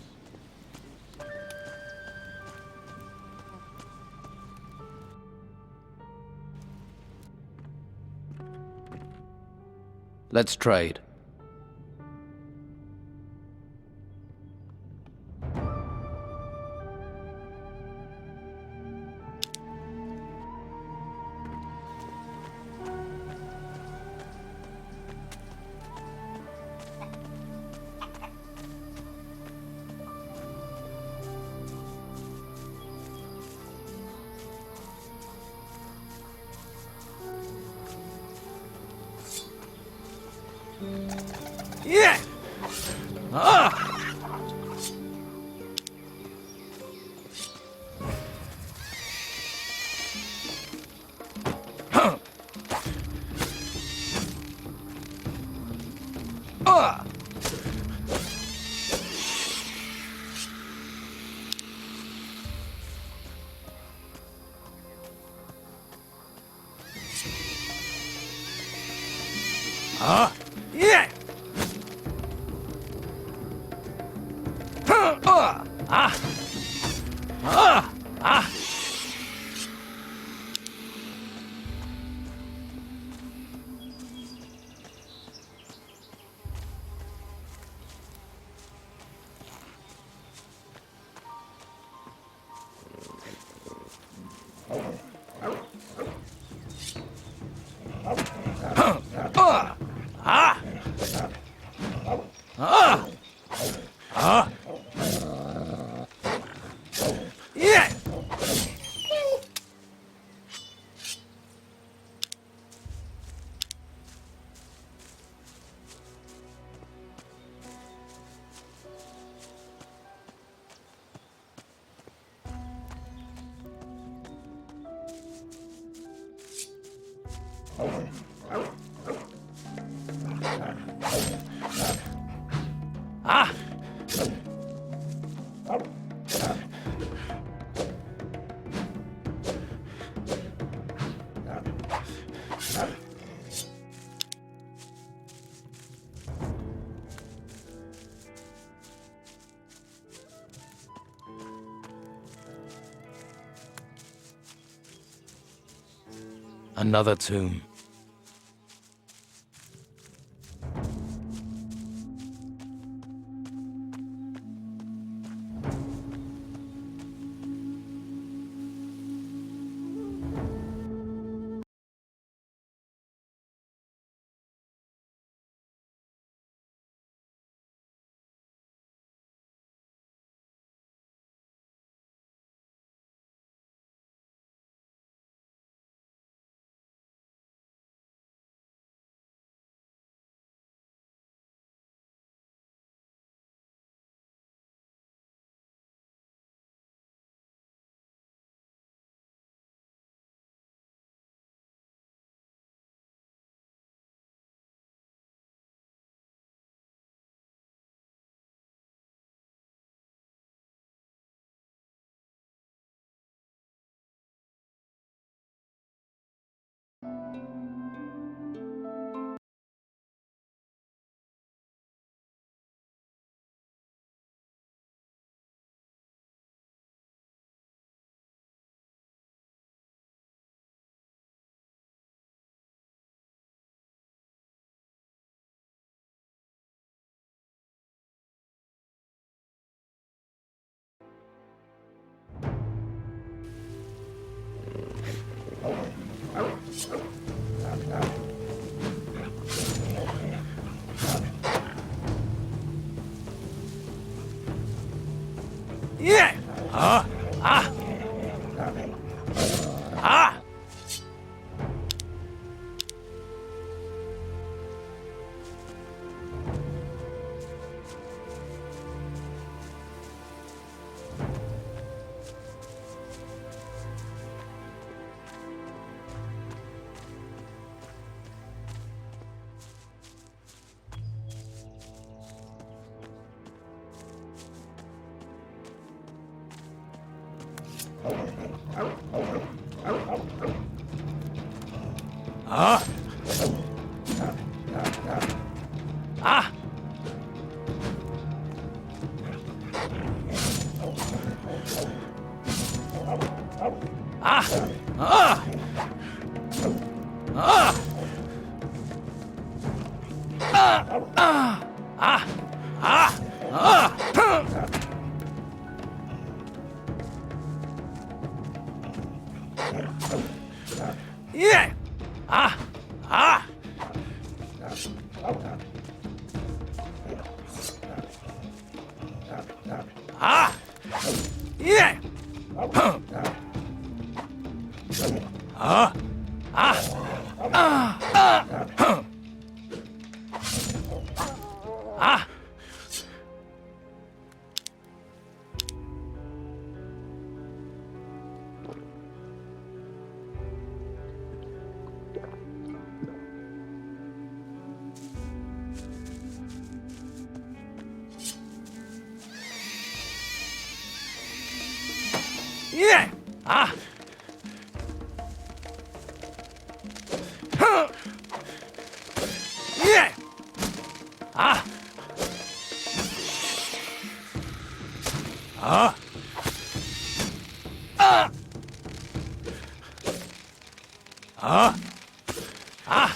Let's trade. Yeah! Ah! Yeah! Yeah! Another tomb. Yeah! Ah! Ah! Ah! Ah! Ah! Ah! Ah! Ah! Ah! Ah! Ah! Ah! Yeah! Ah! Ah! Ah! Yeah! Ah! Ah! Ah! Ah! Ah! Yeah! Ah! Huh! Yeah! Ah! Ah! Ah! Ah! Ah!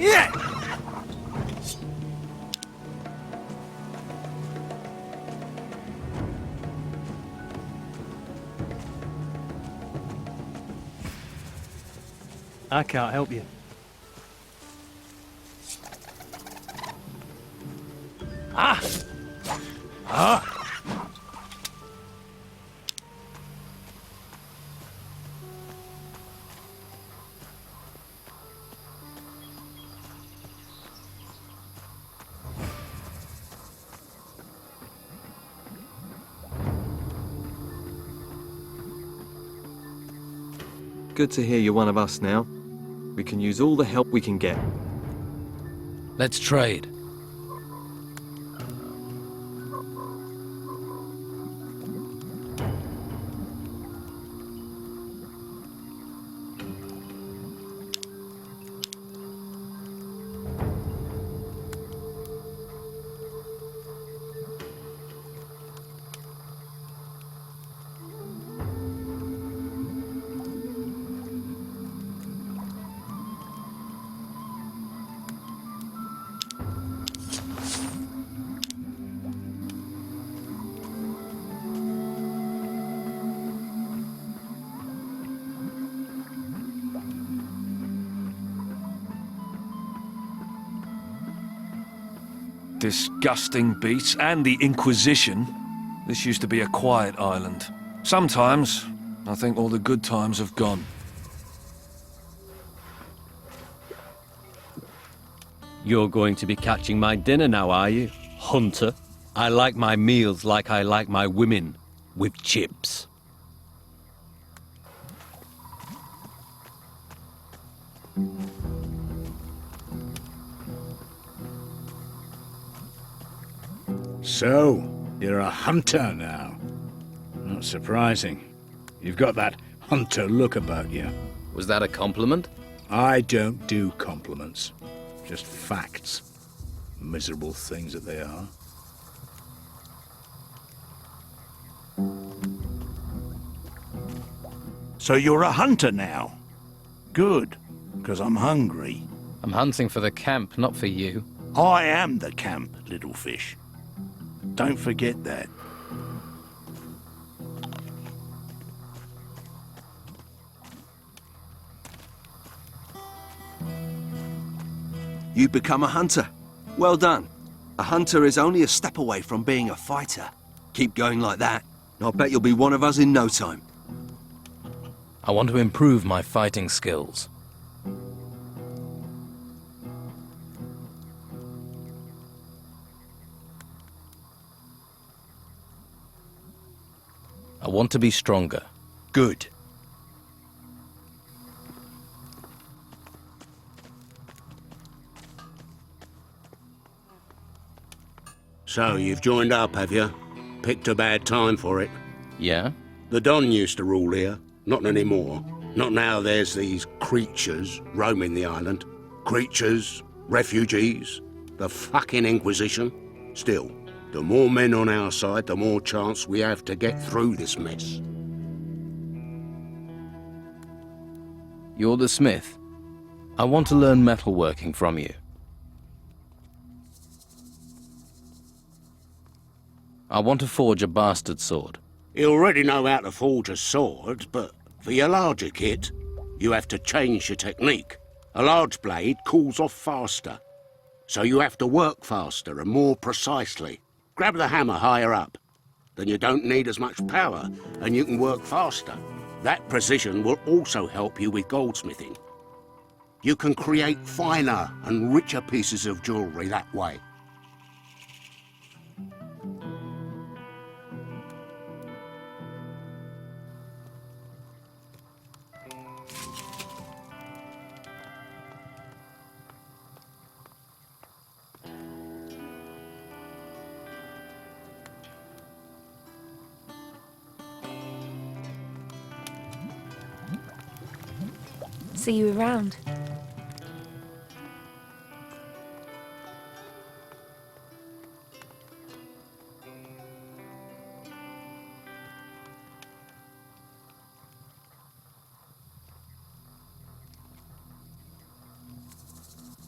Yeah! I can't help you. Ah! Ah! Good to hear you're one of us now. We can use all the help we can get. Let's trade. Disgusting beasts and the Inquisition. This used to be a quiet island. Sometimes, I think all the good times have gone. You're going to be catching my dinner now, are you, Hunter? I like my meals like I like my women, with chips. So, you're a hunter now. Not surprising. You've got that hunter look about you. Was that a compliment? I don't do compliments. Just facts. Miserable things that they are. So you're a hunter now? Good, because I'm hungry. I'm hunting for the camp, not for you. I am the camp, little fish. Don't forget that. You become a hunter. Well done. A hunter is only a step away from being a fighter. Keep going like that, and I'll bet you'll be one of us in no time. I want to improve my fighting skills. I want to be stronger. Good. So, you've joined up, have you? Picked a bad time for it. Yeah? The Don used to rule here. Not anymore. Not now there's these creatures roaming the island. Creatures, refugees, the fucking Inquisition. Still, the more men on our side, the more chance we have to get through this mess. You're the smith. I want to learn metalworking from you. I want to forge a bastard sword. You already know how to forge a sword, but for your larger kit, you have to change your technique. A large blade cools off faster, so you have to work faster and more precisely. Grab the hammer higher up, then you don't need as much power and you can work faster. That precision will also help you with goldsmithing. You can create finer and richer pieces of jewellery that way. See you around.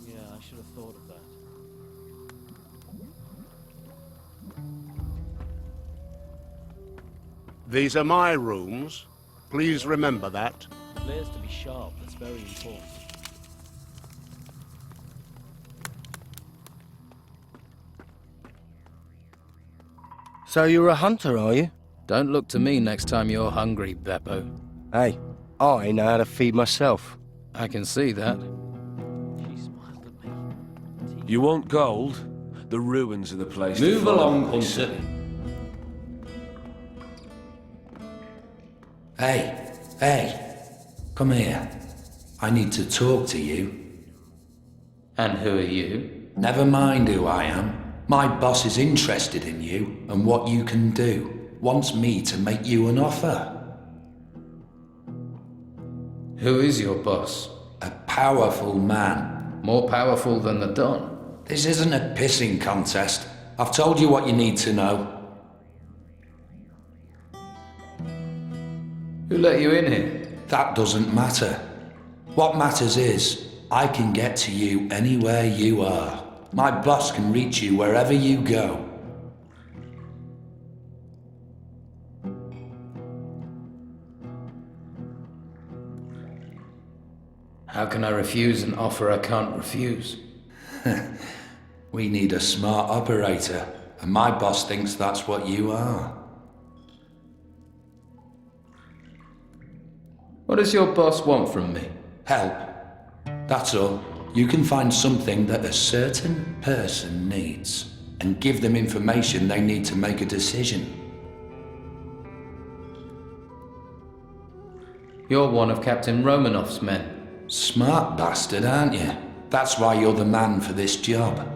Yeah, thought of that. These are my rooms. Please remember that. The blade's to be sharp, that's very important. So you're a hunter, are you? Don't look to me next time you're hungry, Beppo. Hey, I know how to feed myself. I can see that. You want gold? The ruins are the place Move to find along, it. Hunter. Hey, come here. I need to talk to you. And who are you? Never mind who I am. My boss is interested in you and what you can do. Wants me to make you an offer. Who is your boss? A powerful man. More powerful than the Don? This isn't a pissing contest. I've told you what you need to know. Who let you in here? That doesn't matter. What matters is, I can get to you anywhere you are. My boss can reach you wherever you go. How can I refuse an offer I can't refuse? We need a smart operator, and my boss thinks that's what you are. What does your boss want from me? Help. That's all. You can find something that a certain person needs, and give them information they need to make a decision. You're one of Captain Romanov's men. Smart bastard, aren't you? That's why you're the man for this job.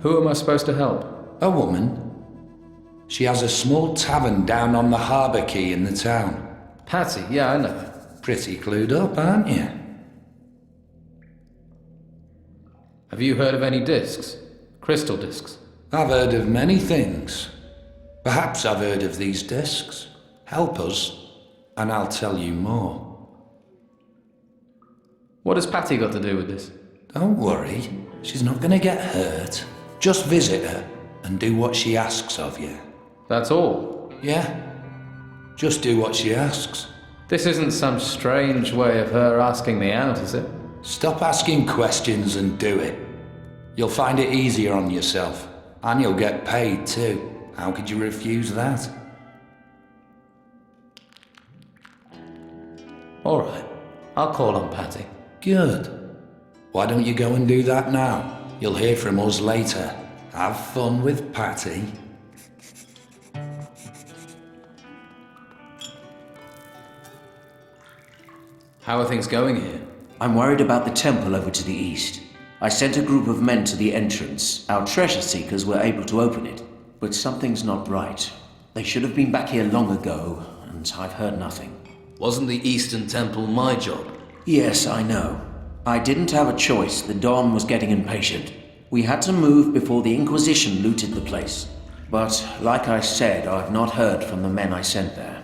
Who am I supposed to help? A woman. She has a small tavern down on the harbour quay in the town. Patty, yeah, I know her. Pretty clued up, aren't you? Have you heard of any discs? Crystal discs? I've heard of many things. Perhaps I've heard of these discs. Help us, and I'll tell you more. What has Patty got to do with this? Don't worry. She's not going to get hurt. Just visit her and do what she asks of you. That's all? Yeah. Just do what she asks. This isn't some strange way of her asking me out, is it? Stop asking questions and do it. You'll find it easier on yourself. And you'll get paid too. How could you refuse that? All right. I'll call on Patty. Good. Why don't you go and do that now? You'll hear from us later. Have fun with Patty. How are things going here? I'm worried about the temple over to the east. I sent a group of men to the entrance. Our treasure seekers were able to open it. But something's not right. They should have been back here long ago, and I've heard nothing. Wasn't the Eastern Temple my job? Yes, I know. I didn't have a choice. The Don was getting impatient. We had to move before the Inquisition looted the place. But, like I said, I've not heard from the men I sent there.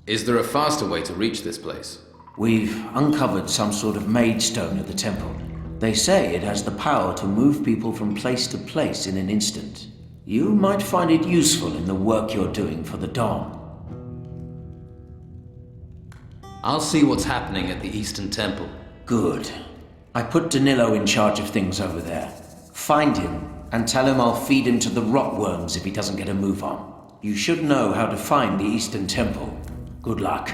Is there a faster way to reach this place? We've uncovered some sort of maidstone at the temple. They say it has the power to move people from place to place in an instant. You might find it useful in the work you're doing for the Don. I'll see what's happening at the Eastern Temple. Good. I put Danilo in charge of things over there. Find him and tell him I'll feed him to the rotworms if he doesn't get a move on. You should know how to find the Eastern Temple. Good luck.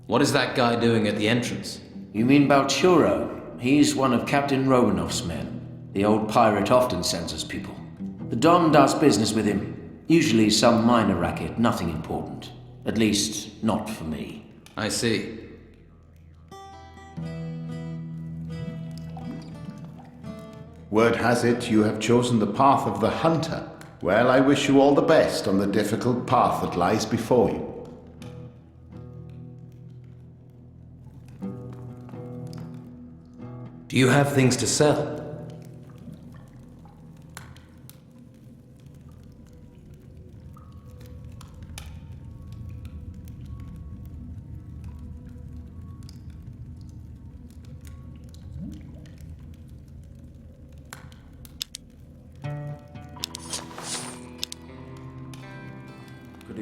What is that guy doing at the entrance? You mean Balturo? He's one of Captain Romanov's men. The old pirate often sends us people. The Don does business with him. Usually some minor racket, nothing important. At least, not for me. I see. Word has it you have chosen the path of the hunter. Well, I wish you all the best on the difficult path that lies before you. Do you have things to sell?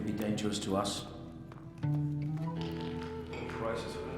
Could it be dangerous to us? The prices for